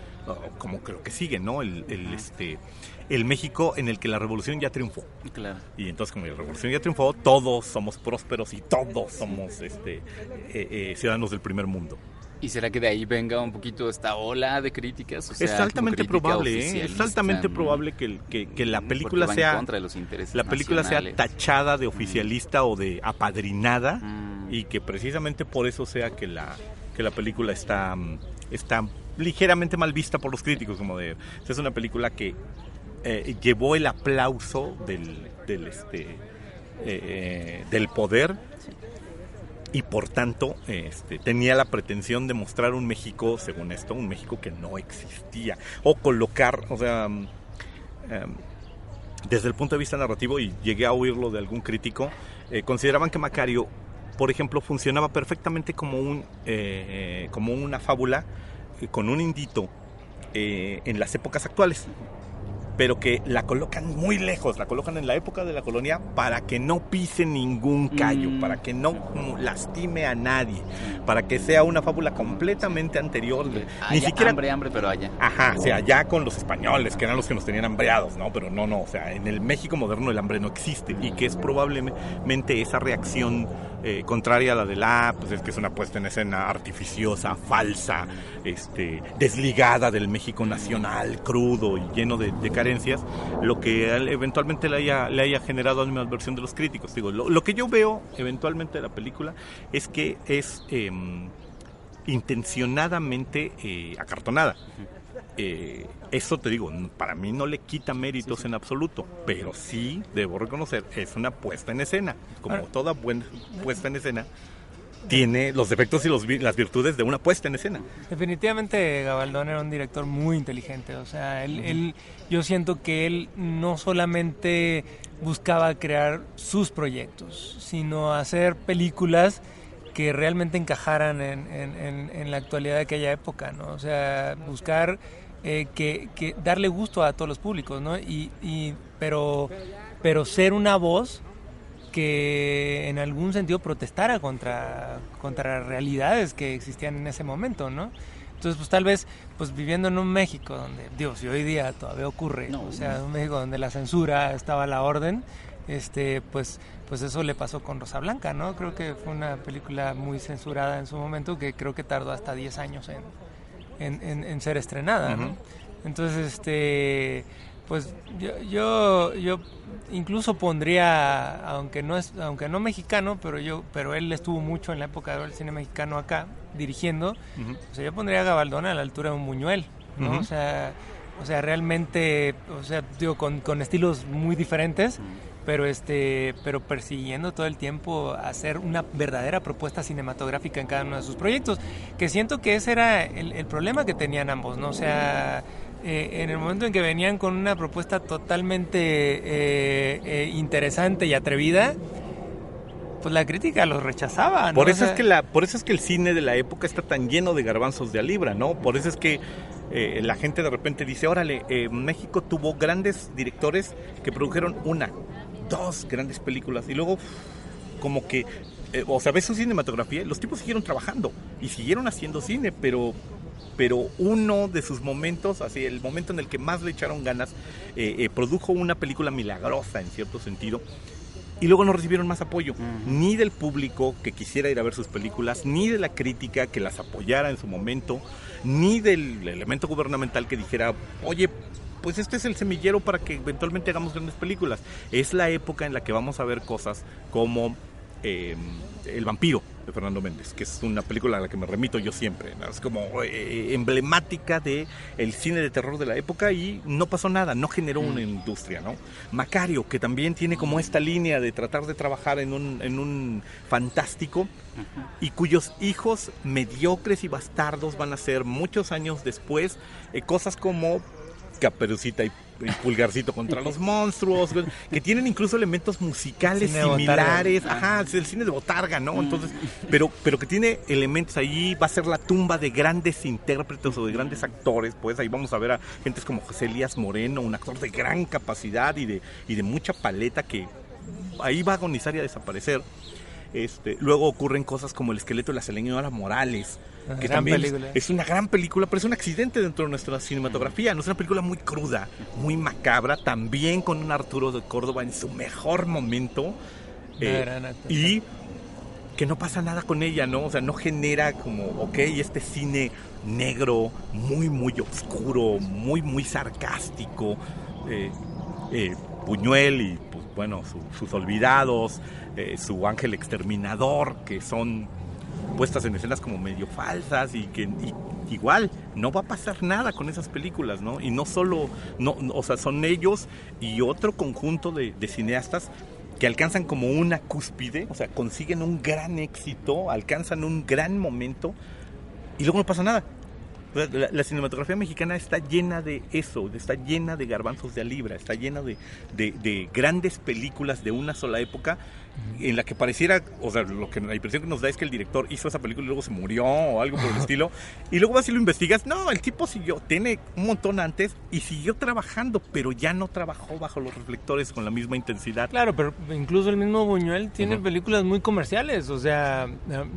Speaker 1: como creo que sigue, ¿no? El México en el que la revolución ya triunfó.
Speaker 2: Claro.
Speaker 1: Y entonces, como la revolución ya triunfó, todos somos prósperos y todos somos ciudadanos del primer mundo.
Speaker 2: ¿Y será que de ahí venga un poquito esta ola de críticas? O sea,
Speaker 1: Es altamente
Speaker 2: como crítica
Speaker 1: probable, es altamente
Speaker 2: oficialista,
Speaker 1: probable que la película
Speaker 2: porque va en
Speaker 1: sea
Speaker 2: contra de los intereses
Speaker 1: la película sea
Speaker 2: nacionales.
Speaker 1: tachada de oficialista o de apadrinada,
Speaker 2: Mm.
Speaker 1: y que precisamente por eso sea que la película está ligeramente mal vista por los críticos, como de es una película que llevó el aplauso del poder, y por tanto tenía la pretensión de mostrar un México, según esto, un México que no existía, o colocar, o sea, desde el punto de vista narrativo, y llegué a oírlo de algún crítico, consideraban que Macario, por ejemplo, funcionaba perfectamente como una fábula con un indito en las épocas actuales, pero que la colocan muy lejos, la colocan en la época de la colonia para que no pise ningún callo, para que no lastime a nadie, para que sea una fábula completamente anterior. Ni siquiera
Speaker 2: hambre, pero allá.
Speaker 1: Ajá, o sea, ya con los españoles, que eran los que nos tenían hambreados, ¿no? Pero no, o sea, en el México moderno el hambre no existe, y que es probablemente esa reacción contraria a la de pues es que es una puesta en escena artificiosa, falsa, desligada del México nacional, crudo y lleno de carencias, lo que eventualmente le haya generado animadversión de los críticos. Digo, lo que yo veo eventualmente de la película es que es intencionadamente acartonada. Eso te digo, para mí no le quita méritos en absoluto, pero sí debo reconocer, es una puesta en escena. Como toda buena puesta en escena, tiene los defectos y las virtudes de una puesta en escena.
Speaker 3: Definitivamente Gabaldón era un director muy inteligente, o sea, yo siento que él no solamente buscaba crear sus proyectos, sino hacer películas que realmente encajaran en la actualidad de aquella época, ¿no? O sea, buscar que darle gusto a todos los públicos, ¿no? Pero ser una voz que en algún sentido protestara contra realidades que existían en ese momento, ¿no? Entonces, pues tal vez, pues viviendo en un México donde, Dios, y hoy día todavía ocurre, o sea, un México donde la censura estaba a la orden, pues eso le pasó con Rosa Blanca, ¿no? Creo que fue una película muy censurada en su momento, que creo que tardó hasta 10 años en ser estrenada, ¿no? Entonces, pues yo incluso pondría, aunque no mexicano, pero él estuvo mucho en la época del cine mexicano acá dirigiendo. O sea, yo pondría a Gabaldón a la altura de un Buñuel, ¿no? O sea, realmente, o sea, digo, con estilos muy diferentes, pero persiguiendo todo el tiempo hacer una verdadera propuesta cinematográfica en cada uno de sus proyectos, que siento que ese era el problema que tenían ambos, ¿no? O sea, en el momento en que venían con una propuesta totalmente interesante y atrevida, pues la crítica los rechazaba, ¿no?
Speaker 1: Por eso es que el cine de la época está tan lleno de garbanzos de a libra, ¿no? Por eso es que la gente de repente dice, órale, México tuvo grandes directores que produjeron 1, 2 grandes películas, y luego como que, o sea, ves su cinematografía, los tipos siguieron trabajando y siguieron haciendo cine, pero uno de sus momentos, así el momento en el que más le echaron ganas, produjo una película milagrosa en cierto sentido, y luego no recibieron más apoyo, ni del público que quisiera ir a ver sus películas, ni de la crítica que las apoyara en su momento, ni del elemento gubernamental que dijera, oye, pues este es el semillero para que eventualmente hagamos grandes películas. Es la época en la que vamos a ver cosas como El vampiro de Fernando Méndez, que es una película a la que me remito yo siempre, ¿no? Es como emblemática de el cine de terror de la época, y no pasó nada, no generó una industria, ¿no? Macario, que también tiene como esta línea de tratar de trabajar en un fantástico, y cuyos hijos mediocres y bastardos van a ser muchos años después cosas como Caperucita y Pulgarcito contra los monstruos, que tienen incluso elementos musicales
Speaker 3: cine
Speaker 1: similares.
Speaker 3: botarga.
Speaker 1: Ajá, es el cine de botarga, ¿no? Entonces, pero que tiene elementos ahí, va a ser la tumba de grandes intérpretes o de grandes actores, pues ahí vamos a ver a gentes como José Elías Moreno, un actor de gran capacidad y de mucha paleta, que ahí va a agonizar y a desaparecer. Luego ocurren cosas como El esqueleto de la señora Morales, que también es una gran película, pero es un accidente dentro de nuestra cinematografía. No es una película muy cruda, muy macabra, también con un Arturo de Córdoba en su mejor momento, y que no pasa nada con ella, ¿no? O sea, no genera como, ok, este cine negro, muy, muy oscuro, muy, muy sarcástico, Buñuel y, pues, bueno, sus Olvidados, su Ángel Exterminador, que son puestas en escenas como medio falsas y que igual no va a pasar nada con esas películas, ¿no? Y no solo, o sea, son ellos y otro conjunto de cineastas que alcanzan como una cúspide, o sea, consiguen un gran éxito, alcanzan un gran momento y luego no pasa nada. La cinematografía mexicana está llena de eso, está llena de garbanzos de a libra, está llena de grandes películas de una sola época en la que pareciera, o sea, la impresión que nos da es que el director hizo esa película y luego se murió o algo por el estilo, y luego vas y lo investigas, no, el tipo siguió, tiene un montón antes y siguió trabajando, pero ya no trabajó bajo los reflectores con la misma intensidad.
Speaker 3: Claro, pero incluso el mismo Buñuel tiene películas muy comerciales, o sea,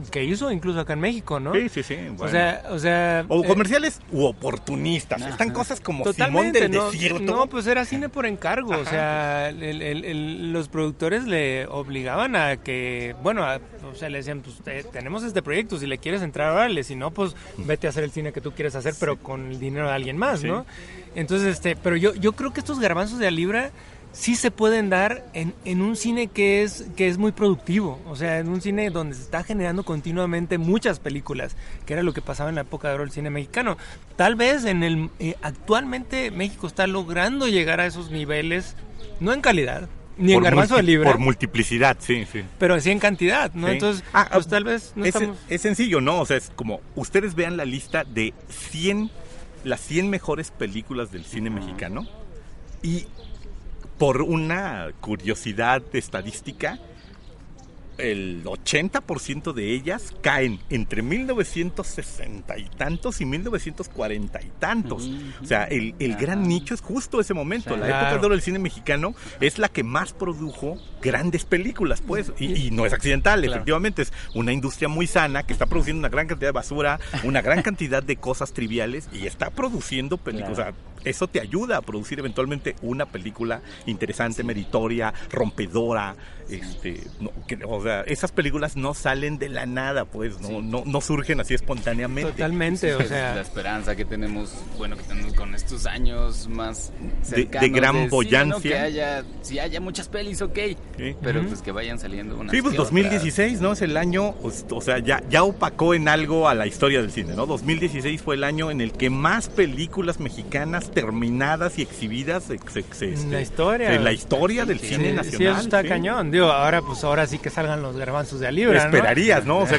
Speaker 3: que hizo incluso acá en México, ¿no?
Speaker 1: Sí, bueno.
Speaker 3: O sea...
Speaker 1: comerciales u oportunistas, están cosas como
Speaker 3: totalmente,
Speaker 1: Simón del Desierto.
Speaker 3: No, pues era cine por encargo, o sea, los productores le obligaban a que, bueno, o sea, le decían, pues tenemos este proyecto, si le quieres entrar, órale, si no, pues vete a hacer el cine que tú quieres hacer, pero con el dinero de alguien más, ¿no? Entonces, pero yo creo que estos garbanzos de a libra sí se pueden dar en un cine que es muy productivo, o sea, en un cine donde se está generando continuamente muchas películas, que era lo que pasaba en la época de oro del cine mexicano. Tal vez actualmente México está logrando llegar a esos niveles, no en calidad, ni en garbanzo de libra.
Speaker 1: Por multiplicidad, sí.
Speaker 3: Pero sí en cantidad, ¿no? Sí. Entonces, pues tal vez no estamos...
Speaker 1: Es sencillo, ¿no? O sea, es como, ustedes vean la lista de las 100 mejores películas del cine mexicano y por una curiosidad estadística, el 80% de ellas caen entre 1960 y tantos y 1940 y tantos. O sea, el gran nicho es justo ese momento. La época de oro del cine mexicano es la que más produjo grandes películas, pues. Y no es accidental, efectivamente. Es una industria muy sana que está produciendo una gran cantidad de basura, una gran cantidad de cosas triviales y está produciendo películas. O sea, eso te ayuda a producir eventualmente una película interesante, meritoria, rompedora. O sea, esas películas no salen de la nada, pues, no surgen así espontáneamente.
Speaker 3: Totalmente, o sea,
Speaker 2: la esperanza que tenemos, con estos años más cercanos
Speaker 1: de gran boyancia,
Speaker 2: ¿no? Que haya muchas pelis, ok, pero pues que vayan saliendo unas.
Speaker 1: Sí, pues 2016, ¿no? Es el año, o sea, ya opacó en algo a la historia del cine, ¿no? 2016 fue el año en el que más películas mexicanas terminadas y exhibidas
Speaker 3: en la historia
Speaker 1: del cine nacional.
Speaker 3: Sí, eso está cañón. Digo, ahora sí que salgan los garbanzos de a libra, ¿no?
Speaker 1: Esperarías, ¿no? O sea,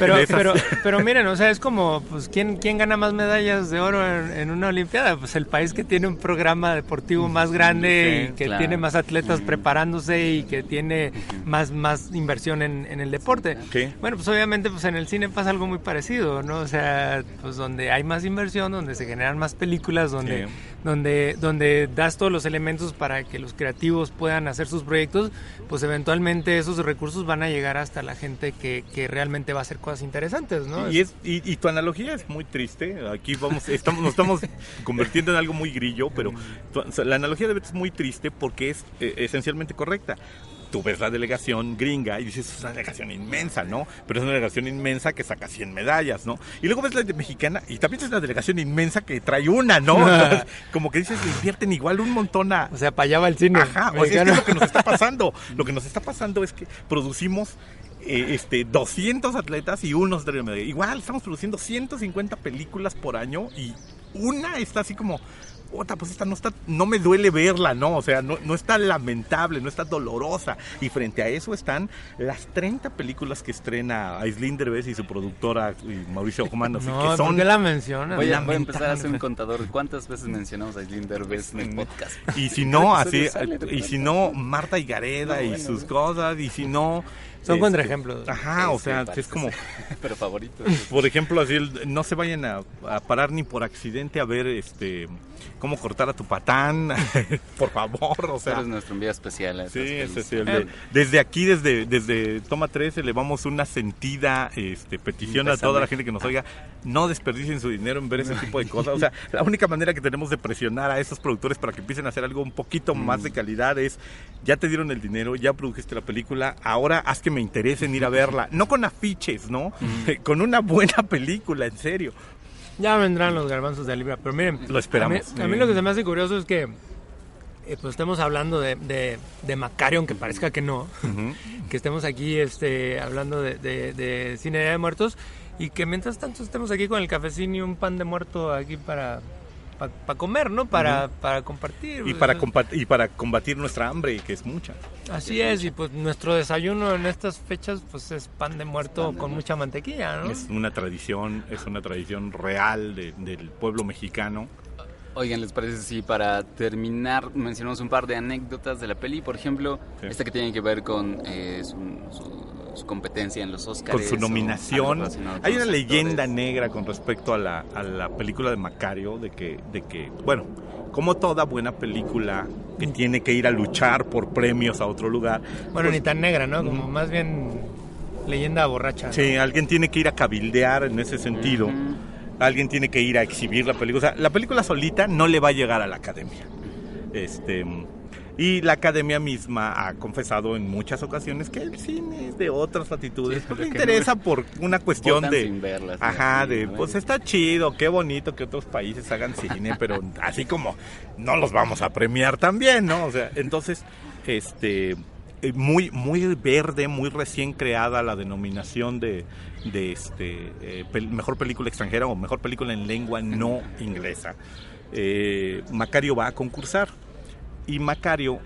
Speaker 3: pero miren, o sea, es como, pues, ¿quién gana más medallas de oro en una olimpiada? Pues el país que tiene un programa deportivo más grande y que tiene más atletas preparándose y que tiene más inversión en el deporte. Bueno, pues obviamente pues en el cine pasa algo muy parecido, ¿no? O sea, pues donde hay más inversión, donde se generan más películas, donde das todos los elementos para que los creativos puedan hacer sus proyectos, pues eventualmente esos recursos van a llegar hasta la gente que realmente va a hacer cosas interesantes, ¿no?
Speaker 1: Y tu analogía es muy triste. Aquí nos estamos convirtiendo en algo muy grillo, pero la analogía de Beto es muy triste porque es esencialmente correcta. Tú ves la delegación gringa y dices, es una delegación inmensa, ¿no? Pero es una delegación inmensa que saca 100 medallas, ¿no? Y luego ves la mexicana y también es una delegación inmensa que trae una, ¿no? Entonces, como que dices, le invierten igual un montón a...
Speaker 3: O sea, para allá va el cine.
Speaker 1: Ajá, o sea, es lo que nos está pasando. Lo que nos está pasando es que producimos 200 atletas y unos de medalla. Igual estamos produciendo 150 películas por año y una está así como... pues esta no me duele verla, ¿no? O sea, no está lamentable, no está dolorosa. Y frente a eso están las 30 películas que estrena Aislinn Derbez y su productora y Mauricio Ockman.
Speaker 3: Que son... ¿Por qué la mencionas?
Speaker 2: Voy a empezar a hacer un contador. ¿Cuántas veces mencionamos a Aislinn Derbez en el podcast?
Speaker 1: Y si no, Marta Higareda y sus cosas, y si no...
Speaker 3: Son contraejemplos.
Speaker 1: Ajá, o sea, es como...
Speaker 2: Pero favorito.
Speaker 1: Por ejemplo, así no se vayan a parar ni por accidente a ver cómo cortar a tu patán, por favor, o sea.
Speaker 2: Eres nuestro envío especial. A
Speaker 1: Sí,
Speaker 2: estas
Speaker 1: ese
Speaker 2: pelis.
Speaker 1: sí, desde aquí, desde Toma 3, elevamos una sentida petición a toda la gente que nos oiga, no desperdicien su dinero en ver ese tipo de cosas. O sea, la única manera que tenemos de presionar a esos productores para que empiecen a hacer algo un poquito más de calidad es, ya te dieron el dinero, ya produjiste la película, ahora haz que me interese en ir a verla. No con afiches, ¿no? Con una buena película, en serio.
Speaker 3: Ya vendrán los garbanzos de libra, pero miren,
Speaker 1: Lo esperamos.
Speaker 3: A mí lo que se me hace curioso es que pues estemos hablando de Macario, aunque parezca que no, que estemos aquí hablando de cine de muertos y que mientras tanto estemos aquí con el cafecín y un pan de muerto aquí para comer, ¿no? Para compartir.
Speaker 1: Y para combatir nuestra hambre, que es mucha.
Speaker 3: Así es, y pues nuestro desayuno en estas fechas pues es pan de muerto con mucha mantequilla, ¿no?
Speaker 1: Es una tradición real del pueblo mexicano.
Speaker 2: Oigan, ¿les parece si para terminar mencionamos un par de anécdotas de la peli? Por ejemplo, esta que tiene que ver con su competencia en los Oscars.
Speaker 1: Con su nominación. Hay una leyenda negra con respecto a la película de Macario, de que, bueno, como toda buena película que tiene que ir a luchar por premios a otro lugar.
Speaker 3: Bueno,
Speaker 1: pues,
Speaker 3: ni tan negra, ¿no? Como más bien leyenda borracha, ¿no?
Speaker 1: Sí, alguien tiene que ir a cabildear en ese sentido. Alguien tiene que ir a exhibir la película. O sea, la película solita no le va a llegar a la academia. Y la academia misma ha confesado en muchas ocasiones que el cine es de otras latitudes. Pues le interesa por una cuestión de...
Speaker 2: sin verlas,
Speaker 1: ajá,
Speaker 2: ¿no?
Speaker 1: pues está chido, qué bonito que otros países hagan cine, pero así como no los vamos a premiar también, ¿no? O sea, entonces, muy verde, muy recién creada la denominación de mejor película extranjera o mejor película en lengua no inglesa. Macario va a concursar y Macario,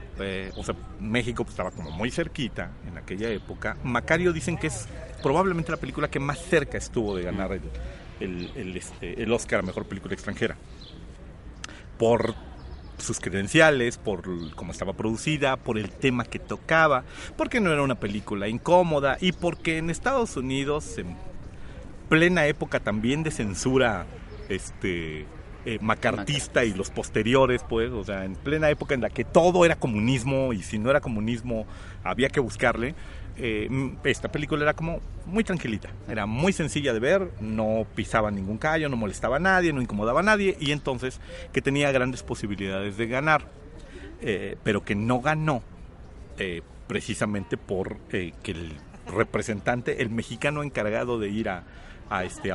Speaker 1: o sea, México pues, estaba como muy cerquita en aquella época. Macario dicen que es probablemente la película que más cerca estuvo de ganar el Oscar a mejor película extranjera por sus credenciales, por cómo estaba producida, por el tema que tocaba, porque no era una película incómoda y porque en Estados Unidos, en plena época también de censura macartista y los posteriores, pues, o sea, en plena época en la que todo era comunismo y si no era comunismo había que buscarle, esta película era como muy tranquilita, era muy sencilla de ver, no pisaba ningún callo, no molestaba a nadie, no incomodaba a nadie y entonces que tenía grandes posibilidades de ganar, pero que no ganó precisamente por que el representante, el mexicano encargado de ir a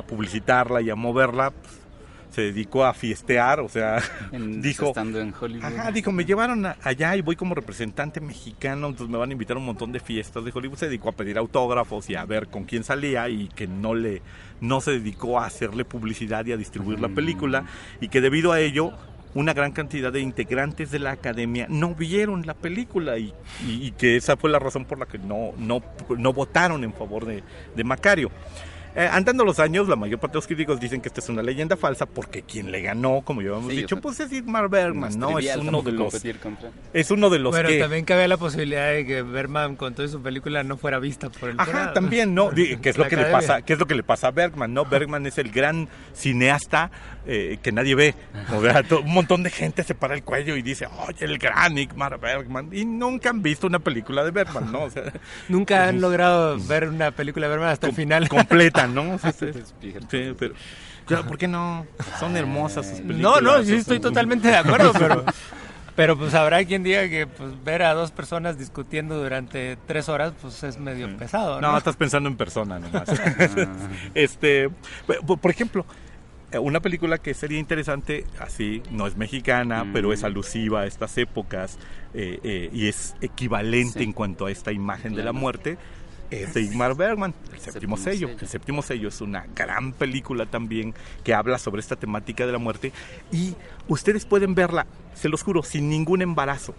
Speaker 1: publicitarla y a moverla, pues, se dedicó a fiestear, o sea, dijo,
Speaker 2: estando en Hollywood.
Speaker 1: Ajá, dijo, me llevaron allá y voy como representante mexicano, entonces me van a invitar a un montón de fiestas de Hollywood. Se dedicó a pedir autógrafos y a ver con quién salía y que no se dedicó a hacerle publicidad y a distribuir la película y que debido a ello una gran cantidad de integrantes de la academia no vieron la película y que esa fue la razón por la que no votaron en favor de Macario. Andando los años, la mayor parte de los críticos dicen que esta es una leyenda falsa porque quien le ganó, como ya hemos dicho, pues es Ingmar Bergman, ¿no? Es uno de los
Speaker 3: bueno,
Speaker 1: que...
Speaker 3: también cabe la posibilidad de que Bergman con toda su película no fuera vista por el jurado.
Speaker 1: Ajá, también, ¿no? ¿Qué es lo que le pasa? ¿Qué es lo que le pasa a Bergman, no? Bergman es el gran cineasta que nadie ve. O sea, un montón de gente se para el cuello y dice, oye, el gran Ingmar Bergman. Y nunca han visto una película de Bergman, ¿no? O sea,
Speaker 3: nunca han logrado ver una película de Bergman hasta el final.
Speaker 1: Completa, ¿no? Sí, pero ¿por qué no? Son hermosas sus películas.
Speaker 3: No, sí estoy totalmente de acuerdo, pero pues habrá quien diga que pues ver a dos personas discutiendo durante 3 horas pues es medio pesado, ¿no?
Speaker 1: No, estás pensando en persona nomás. Por ejemplo, una película que sería interesante, así, no es mexicana, pero es alusiva a estas épocas y es equivalente en cuanto a esta imagen de la muerte, es de Ingmar Bergman, El Séptimo Sello. El Séptimo Sello es una gran película también que habla sobre esta temática de la muerte y ustedes pueden verla, se los juro, sin ningún embarazo.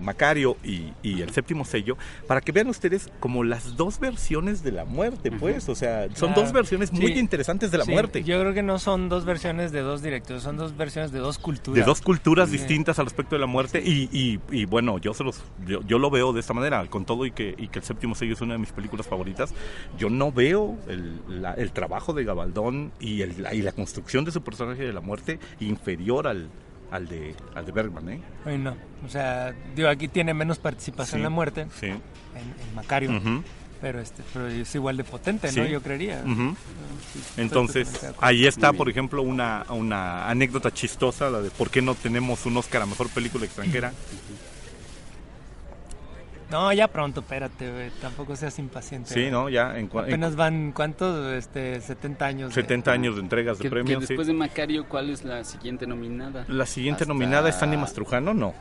Speaker 1: Macario y El Séptimo Sello, para que vean ustedes como las dos versiones de la muerte, pues, o sea, son dos versiones muy interesantes de la muerte.
Speaker 3: Yo creo que no son dos versiones de dos directores, son dos versiones de dos culturas.
Speaker 1: De dos culturas distintas al respecto de la muerte y bueno, yo lo veo de esta manera, con todo y que El Séptimo Sello es una de mis películas favoritas, yo no veo el trabajo de Gabaldón y la construcción de su personaje de la muerte inferior al al de Bergman, ¿eh?
Speaker 3: Ay, no, o sea, digo, aquí tiene menos participación
Speaker 1: Sí,
Speaker 3: la muerte
Speaker 1: sí.
Speaker 3: en Macario,
Speaker 1: Ujú.
Speaker 3: pero es igual de potente,
Speaker 1: Sí.
Speaker 3: ¿no? Yo creería.
Speaker 1: Ujú.
Speaker 3: Sí, estoy
Speaker 1: Entonces,
Speaker 3: totalmente de acuerdo.
Speaker 1: ahí está,
Speaker 2: Muy
Speaker 1: por
Speaker 2: bien.
Speaker 1: ejemplo, una anécdota chistosa, la de por qué no tenemos un Oscar a Mejor Película Extranjera.
Speaker 3: No, ya pronto, espérate, güey, tampoco seas impaciente.
Speaker 1: Sí,
Speaker 3: güey.
Speaker 1: ¿no? Ya
Speaker 3: Apenas van, ¿cuántos? 70 años.
Speaker 1: 70 años de entregas de
Speaker 2: Que
Speaker 1: premios. sí.
Speaker 2: después de Macario, ¿cuál es la siguiente nominada?
Speaker 1: La siguiente
Speaker 2: Hasta-
Speaker 1: nominada es Annie Mastrujano, ¿no?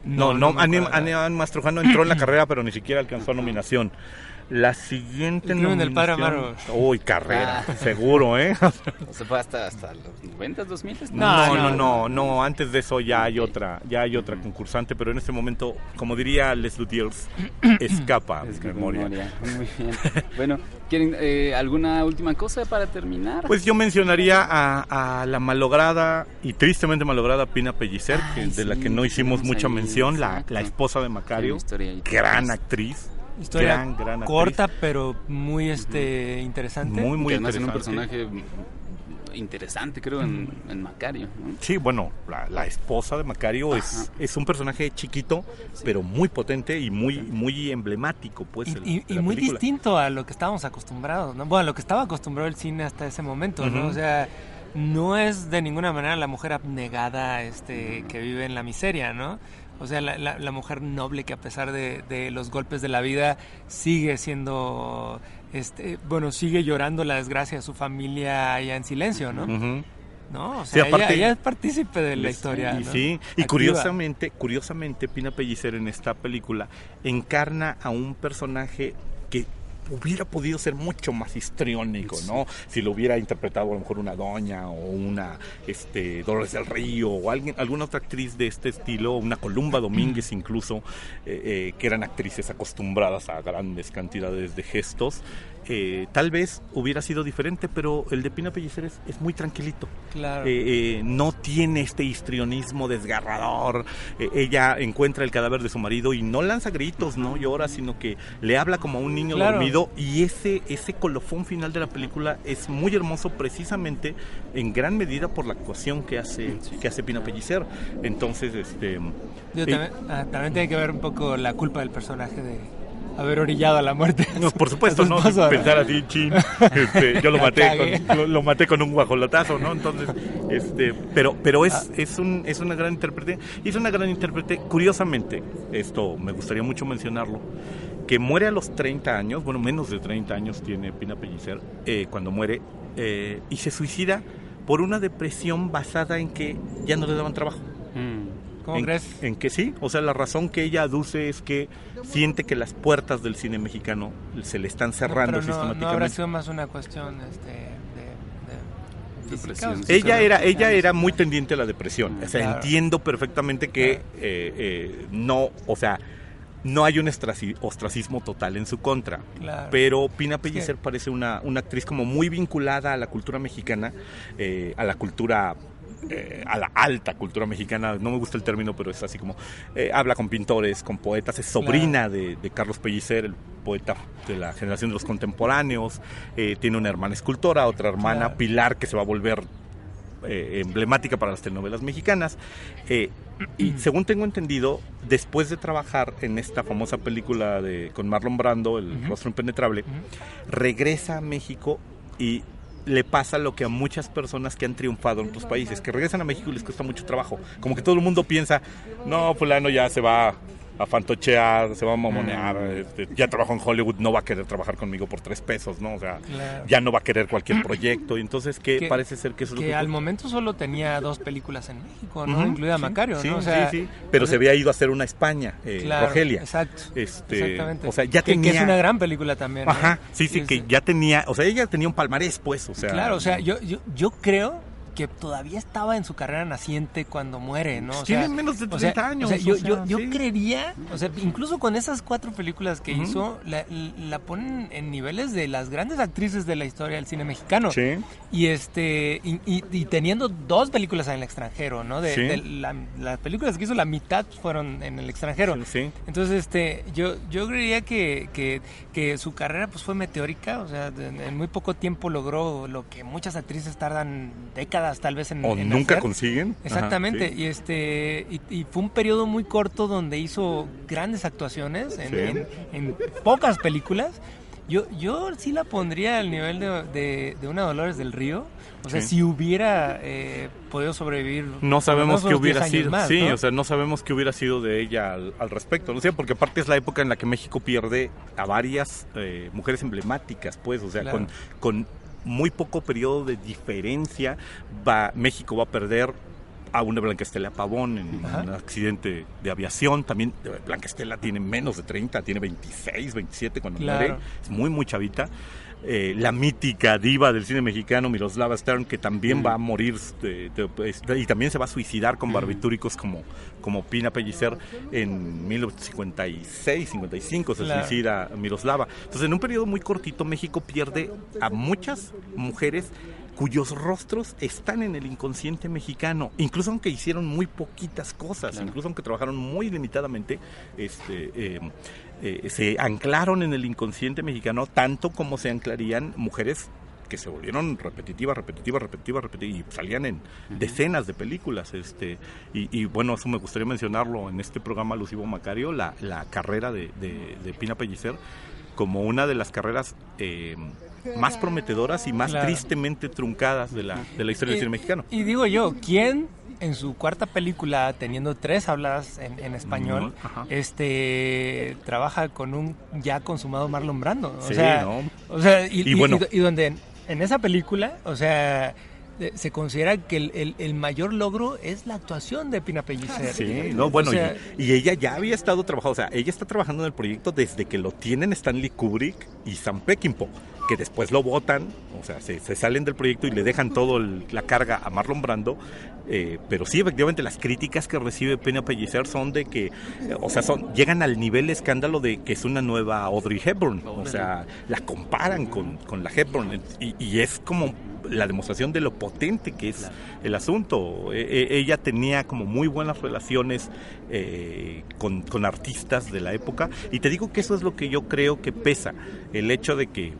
Speaker 1: No,
Speaker 3: me
Speaker 1: Annie
Speaker 3: acuerdo.
Speaker 1: Mastrujano entró en la carrera, pero ni siquiera alcanzó nominación. La siguiente
Speaker 3: El crimen del padre
Speaker 1: nominación...
Speaker 3: Amaro.
Speaker 1: Uy, carrera, seguro, ¿eh?
Speaker 2: O sea, fue hasta los 90, 2000.
Speaker 1: No, antes de eso ya hay otra concursante, pero en este momento, como diría Les Luthiers, escapa mi
Speaker 2: Es que
Speaker 1: memoria.
Speaker 2: Muy bien. Bueno, ¿quieren alguna última cosa para terminar?
Speaker 1: Pues yo mencionaría a la malograda y tristemente malograda Pina Pellicer,
Speaker 2: Ay,
Speaker 1: de la
Speaker 2: sí,
Speaker 1: que no hicimos
Speaker 2: tenemos
Speaker 1: mucha
Speaker 2: ahí,
Speaker 1: mención,
Speaker 2: exacto.
Speaker 1: la esposa de
Speaker 2: Hay
Speaker 1: Macario,
Speaker 2: una historia ahí.
Speaker 1: gran actriz.
Speaker 3: Historia
Speaker 1: gran actriz.
Speaker 3: corta, pero muy interesante.
Speaker 1: Muy, muy
Speaker 2: Que además era un
Speaker 1: interesante.
Speaker 2: personaje interesante, creo, en Macario, ¿no?
Speaker 1: Sí, bueno, la esposa de Macario es un personaje chiquito, pero muy potente y muy emblemático, pues.
Speaker 3: Y
Speaker 1: de la
Speaker 3: muy
Speaker 1: película.
Speaker 3: distinto a lo que estábamos acostumbrados, ¿no? Bueno, a lo que estaba acostumbrado el cine hasta ese momento, ¿no?
Speaker 1: Ujú.
Speaker 3: O sea, no es de ninguna manera la mujer abnegada que vive en la miseria, ¿no? O sea, la mujer noble que a pesar de los golpes de la vida sigue siendo, sigue llorando la desgracia de su familia allá en silencio, ¿no?
Speaker 1: Ujú.
Speaker 3: ¿No? O
Speaker 1: Sí,
Speaker 3: sea,
Speaker 1: aparte-
Speaker 3: ella es partícipe de la historia,
Speaker 1: Y
Speaker 3: ¿no?
Speaker 1: sí, y
Speaker 3: Activa.
Speaker 1: curiosamente, Pina Pellicer en esta película encarna a un personaje que hubiera podido ser mucho más histriónico, ¿no? Si lo hubiera interpretado a lo mejor una doña o una Dolores del Río o alguna otra actriz de este estilo, una Columba Domínguez incluso, que eran actrices acostumbradas a grandes cantidades de gestos. Tal vez hubiera sido diferente, pero el de Pina Pellicer es muy tranquilito.
Speaker 3: Claro.
Speaker 1: No tiene este histrionismo desgarrador. Ella encuentra el cadáver de su marido y no lanza gritos, no llora, sino que le habla como a un niño
Speaker 3: Claro.
Speaker 1: dormido, y ese colofón final de la película es muy hermoso, precisamente en gran medida por la actuación que hace Pina Pellicer. Entonces,
Speaker 3: También tiene que ver un poco la culpa del personaje de haber orillado a la muerte.
Speaker 1: no, por supuesto,
Speaker 3: a su
Speaker 1: no
Speaker 3: esposa.
Speaker 1: pensar así, chin, yo lo
Speaker 3: La
Speaker 1: maté
Speaker 3: cagué.
Speaker 1: lo maté con un guajolotazo, ¿no? Entonces, pero es una gran intérprete, y es una gran intérprete, curiosamente, esto me gustaría mucho mencionarlo, que muere a los 30 años, bueno, menos de 30 años tiene Pina Pellicer cuando muere, y se suicida por una depresión basada en que ya no le daban trabajo.
Speaker 3: ¿Cómo crees?
Speaker 1: En que sí, o sea, la razón que ella aduce es que siente que las puertas del cine mexicano se le están cerrando
Speaker 3: Pero no habrá
Speaker 1: sistemáticamente.
Speaker 3: sido más una cuestión de física.
Speaker 2: Depresión.
Speaker 1: Ella era muy tendiente a la depresión. O sea,
Speaker 3: Claro.
Speaker 1: entiendo perfectamente que no, o sea, no hay un ostracismo total en su contra.
Speaker 3: Claro.
Speaker 1: Pero Pina Pellicer parece una actriz como muy vinculada a la cultura mexicana, a la cultura, a la alta cultura mexicana. No me gusta el término, pero es así como habla con pintores, con poetas. Es sobrina de Carlos Pellicer, el poeta de la generación de los contemporáneos. Tiene una hermana escultora, otra hermana,
Speaker 3: Claro.
Speaker 1: Pilar, que se va a volver emblemática para las telenovelas mexicanas, y según tengo entendido, después de trabajar en esta famosa película con Marlon Brando, El rostro impenetrable, regresa a México y le pasa lo que a muchas personas que han triunfado en otros países, que regresan a México y les cuesta mucho trabajo, como que todo el mundo piensa, no, fulano ya se va a fantochear, se va a mamonear, ya trabajó en Hollywood, no va a querer trabajar conmigo por 3 pesos, ¿no? O sea,
Speaker 3: Claro.
Speaker 1: ya no va a querer cualquier proyecto. Y entonces,
Speaker 3: Que-
Speaker 1: parece ser que eso es lo
Speaker 3: Que
Speaker 1: que...
Speaker 3: al momento solo tenía 2 películas en México, ¿no?
Speaker 1: Ujú,
Speaker 3: Incluida
Speaker 1: sí,
Speaker 3: Macario,
Speaker 1: sí,
Speaker 3: ¿no? O sea,
Speaker 1: sí, pero se había ido a hacer una a España,
Speaker 3: claro,
Speaker 1: Rogelia.
Speaker 3: Exacto. Exactamente.
Speaker 1: O sea, ya
Speaker 3: que
Speaker 1: tenía...
Speaker 3: es una gran película también, ¿no?
Speaker 1: Ajá, sí, que ya tenía... O sea, ella tenía un palmarés, pues, o sea...
Speaker 3: Claro, o sea, yo creo que todavía estaba en su carrera naciente cuando muere, ¿no? O
Speaker 1: Tiene
Speaker 3: sea,
Speaker 1: menos de
Speaker 3: o sea,
Speaker 1: 30 años.
Speaker 3: O sea, yo
Speaker 1: sí.
Speaker 3: creería, o sea, incluso con esas 4 películas que
Speaker 1: Ujú.
Speaker 3: hizo, la ponen en niveles de las grandes actrices de la historia del cine mexicano.
Speaker 1: Sí.
Speaker 3: Y teniendo 2 películas en el extranjero, ¿no?
Speaker 1: Sí.
Speaker 3: De las películas que hizo, la mitad fueron en el extranjero.
Speaker 1: Sí.
Speaker 3: Entonces, yo creería que su carrera pues fue meteórica, o sea, en muy poco tiempo logró lo que muchas actrices tardan décadas tardadas tal vez en
Speaker 1: nunca
Speaker 3: hacer.
Speaker 1: consiguen.
Speaker 3: Exactamente.
Speaker 1: Ajá, sí.
Speaker 3: Y fue un periodo muy corto donde hizo grandes actuaciones
Speaker 1: Sí.
Speaker 3: en pocas películas. Yo sí la pondría al nivel de una Dolores del Río. O sea,
Speaker 1: Sí.
Speaker 3: si hubiera podido sobrevivir.
Speaker 1: No sabemos qué
Speaker 3: unos 10
Speaker 1: hubiera
Speaker 3: años
Speaker 1: sido,
Speaker 3: más,
Speaker 1: sí,
Speaker 3: ¿no?
Speaker 1: o sea, no sabemos qué hubiera sido de ella al respecto, no sé, porque aparte es la época en la que México pierde a varias mujeres emblemáticas, pues, o sea,
Speaker 3: Claro.
Speaker 1: con muy poco periodo de diferencia, México va a perder a una Blanca Estela Pavón en
Speaker 3: Ajá.
Speaker 1: un accidente de aviación. También Blanca Estela tiene menos de 30, tiene 26, 27 cuando
Speaker 3: Claro.
Speaker 1: muere, es muy chavita. La mítica diva del cine mexicano, Miroslava Stern, que también va a morir y también se va a suicidar con barbitúricos como Pina Pellicer en 1956, 55 se
Speaker 3: Claro.
Speaker 1: suicida Miroslava. Entonces, en un periodo muy cortito, México pierde a muchas mujeres cuyos rostros están en el inconsciente mexicano, incluso aunque hicieron muy poquitas cosas,
Speaker 2: Claro.
Speaker 1: incluso aunque trabajaron muy limitadamente, se anclaron en el inconsciente mexicano tanto como se anclarían mujeres que se volvieron repetitivas y salían en decenas de películas. Y bueno, eso me gustaría mencionarlo en este programa alusivo Macario, la carrera de Pina Pellicer como una de las carreras más prometedoras y más
Speaker 3: Claro.
Speaker 1: tristemente truncadas de la historia del cine mexicano.
Speaker 3: Y digo yo, ¿quién en su cuarta película, teniendo 3 habladas en español,
Speaker 1: Ajá.
Speaker 3: trabaja con un ya consumado Marlon Brando?
Speaker 1: Sí, ¿no?
Speaker 3: O sea,
Speaker 1: Y bueno.
Speaker 3: y donde en esa película, o sea, se considera que el mayor logro es la actuación de Pina Pellicer.
Speaker 1: Sí, no, bueno,
Speaker 3: O sea,
Speaker 1: y ella ya había estado trabajando, o sea, ella está trabajando en el proyecto desde que lo tienen Stanley Kubrick y Sam Peckinpah, que después lo botan, o sea, se salen del proyecto y le dejan toda la carga a Marlon Brando, pero sí, efectivamente, las críticas que recibe Pina Pellicer son de que, o sea, llegan al nivel de escándalo de que es una nueva Audrey Hepburn, o sea, la comparan con la Hepburn, y es como la demostración de lo potente que es el asunto. Ella tenía como muy buenas relaciones con artistas de la época, y te digo que eso es lo que yo creo que pesa, el hecho de que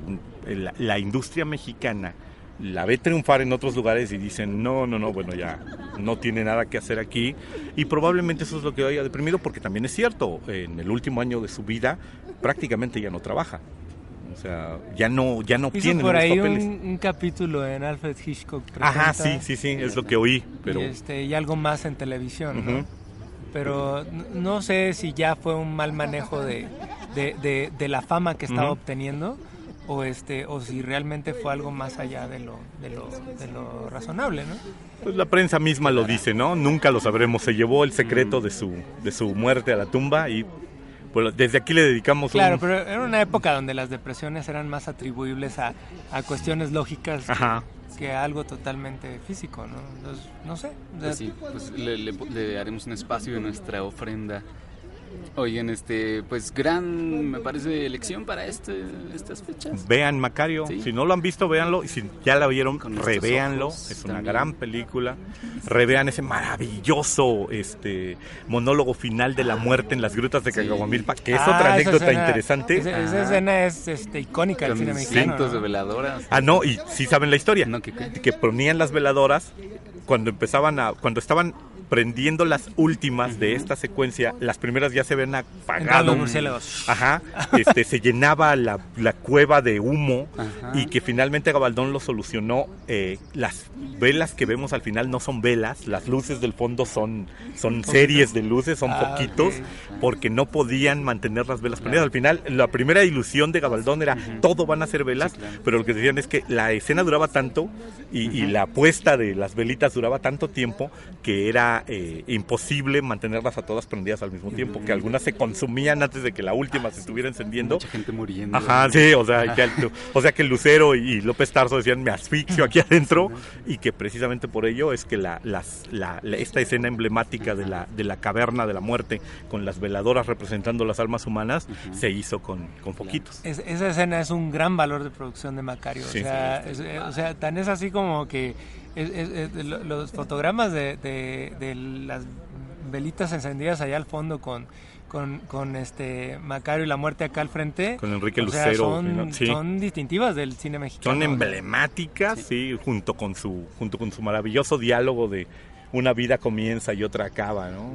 Speaker 1: la industria mexicana la ve triunfar en otros lugares y dicen no, bueno, ya no tiene nada que hacer aquí, y probablemente eso es lo que haya deprimido, porque también es cierto, en el último año de su vida prácticamente ya no trabaja. O sea, ya no
Speaker 3: hizo
Speaker 1: obtiene
Speaker 3: por
Speaker 1: nuevos
Speaker 3: ahí
Speaker 1: papeles.
Speaker 3: un capítulo en Alfred Hitchcock.
Speaker 1: Ajá,
Speaker 3: Presenta,
Speaker 1: sí, es lo que oí, pero
Speaker 3: y algo más en televisión, ¿no?
Speaker 1: Ujú.
Speaker 3: Pero no sé si ya fue un mal manejo de la fama que estaba
Speaker 1: Ujú.
Speaker 3: obteniendo, o si realmente fue algo más allá de lo razonable, ¿no?
Speaker 1: pues la prensa misma lo dice, ¿no? Nunca lo sabremos. Se llevó el secreto de su muerte a la tumba, y bueno, desde aquí le dedicamos
Speaker 3: Claro, pero era una época donde las depresiones eran más atribuibles a cuestiones lógicas
Speaker 1: Ajá.
Speaker 3: que a algo totalmente físico, ¿no? Entonces, no sé. O sea,
Speaker 2: Pues sí, pues le haremos un espacio en nuestra ofrenda. Oigan, pues me parece elección para estas fechas.
Speaker 1: Vean Macario,
Speaker 2: Sí.
Speaker 1: si no lo han visto, véanlo, y si ya la vieron,
Speaker 2: Con nuestros
Speaker 1: revéanlo,
Speaker 2: ojos
Speaker 1: es una
Speaker 2: también.
Speaker 1: gran película. Revean ese maravilloso monólogo final de la muerte en las grutas de
Speaker 2: Sí.
Speaker 1: Cacahuamilpa, que es
Speaker 3: esa
Speaker 1: otra anécdota
Speaker 3: escena-
Speaker 1: interesante.
Speaker 3: Esa escena es icónica del
Speaker 2: Con
Speaker 3: cine mexicano,
Speaker 2: cientos
Speaker 3: ¿no?
Speaker 2: de veladoras.
Speaker 1: Ah, no, y sí saben la historia.
Speaker 2: No, ¿qué?
Speaker 1: Que ponían las veladoras cuando estaban prendiendo las últimas de esta secuencia. Las primeras ya se ven
Speaker 3: Entraban
Speaker 1: apagado.
Speaker 3: los murciélagos.
Speaker 1: Ajá, se llenaba la cueva de humo.
Speaker 2: Ajá.
Speaker 1: Y que finalmente Gabaldón lo solucionó. Las velas que vemos al final no son velas, las luces del fondo son series de luces, son poquitos,
Speaker 3: ok.
Speaker 1: porque no podían mantener las velas prendidas. Al final, la primera ilusión de Gabaldón era todo van a ser velas,
Speaker 2: Sí, claro.
Speaker 1: pero lo que decían es que la escena duraba tanto y la puesta de las velitas duraba tanto tiempo que era imposible mantenerlas a todas prendidas al mismo tiempo, que algunas se consumían antes de que la última se estuviera encendiendo.
Speaker 2: Mucha gente muriendo.
Speaker 1: Ajá, sí, o sea que el Lucero y López Tarso decían me asfixio aquí adentro, y que precisamente por ello es que esta escena emblemática de la caverna de la muerte con las veladoras representando las almas humanas se hizo con foquitos.
Speaker 3: Esa escena es un gran valor de producción de Macario.
Speaker 1: Sí.
Speaker 3: O sea, tan es así como que los fotogramas de las velitas encendidas allá al fondo con Macario y la muerte acá al frente.
Speaker 1: Con Enrique
Speaker 3: O sea,
Speaker 1: Lucero. ¿no? Sí.
Speaker 3: son distintivas del cine mexicano.
Speaker 1: Son emblemáticas, sí, junto con su maravilloso diálogo de una vida comienza y otra acaba, ¿no?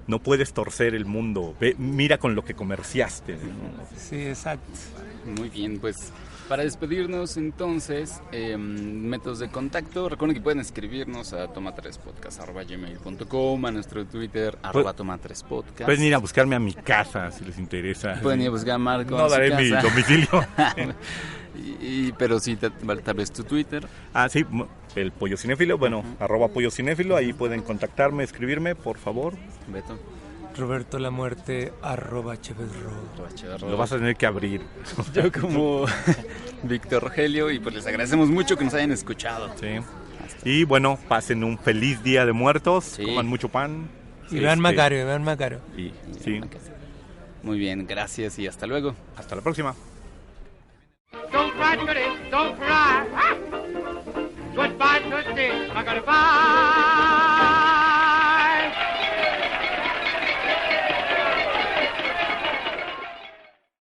Speaker 1: No puedes torcer el mundo, mira con lo que comerciaste, ¿no?
Speaker 3: Sí, exacto.
Speaker 2: Muy bien, pues para despedirnos entonces, métodos de contacto, recuerden que pueden escribirnos a toma3podcast@gmail.com, a nuestro Twitter @toma3podcast.
Speaker 1: Pueden ir a buscarme a mi casa si les interesa.
Speaker 2: Pueden ir a buscar a Marco.
Speaker 1: No daré mi domicilio.
Speaker 2: Pero sí, tal vez tu Twitter.
Speaker 1: Sí, el Pollo Cinéfilo, bueno, @Pollo Cinéfilo, ahí pueden contactarme, escribirme, por favor.
Speaker 2: Beto.
Speaker 3: Roberto La Muerte @Chevesro.
Speaker 1: Lo vas a tener que abrir.
Speaker 2: Yo como Víctor Rogelio, y pues les agradecemos mucho que nos hayan escuchado.
Speaker 1: Sí. Y bueno, pasen un feliz Día de Muertos,
Speaker 2: Sí.
Speaker 1: coman mucho pan.
Speaker 3: Y vean Macario, vean Macario.
Speaker 1: Y, sí,
Speaker 2: Muy bien, gracias y hasta luego.
Speaker 1: hasta la próxima.
Speaker 4: Don't cry, Judy, don't cry. Goodbye, Tootsie, I gotta bye.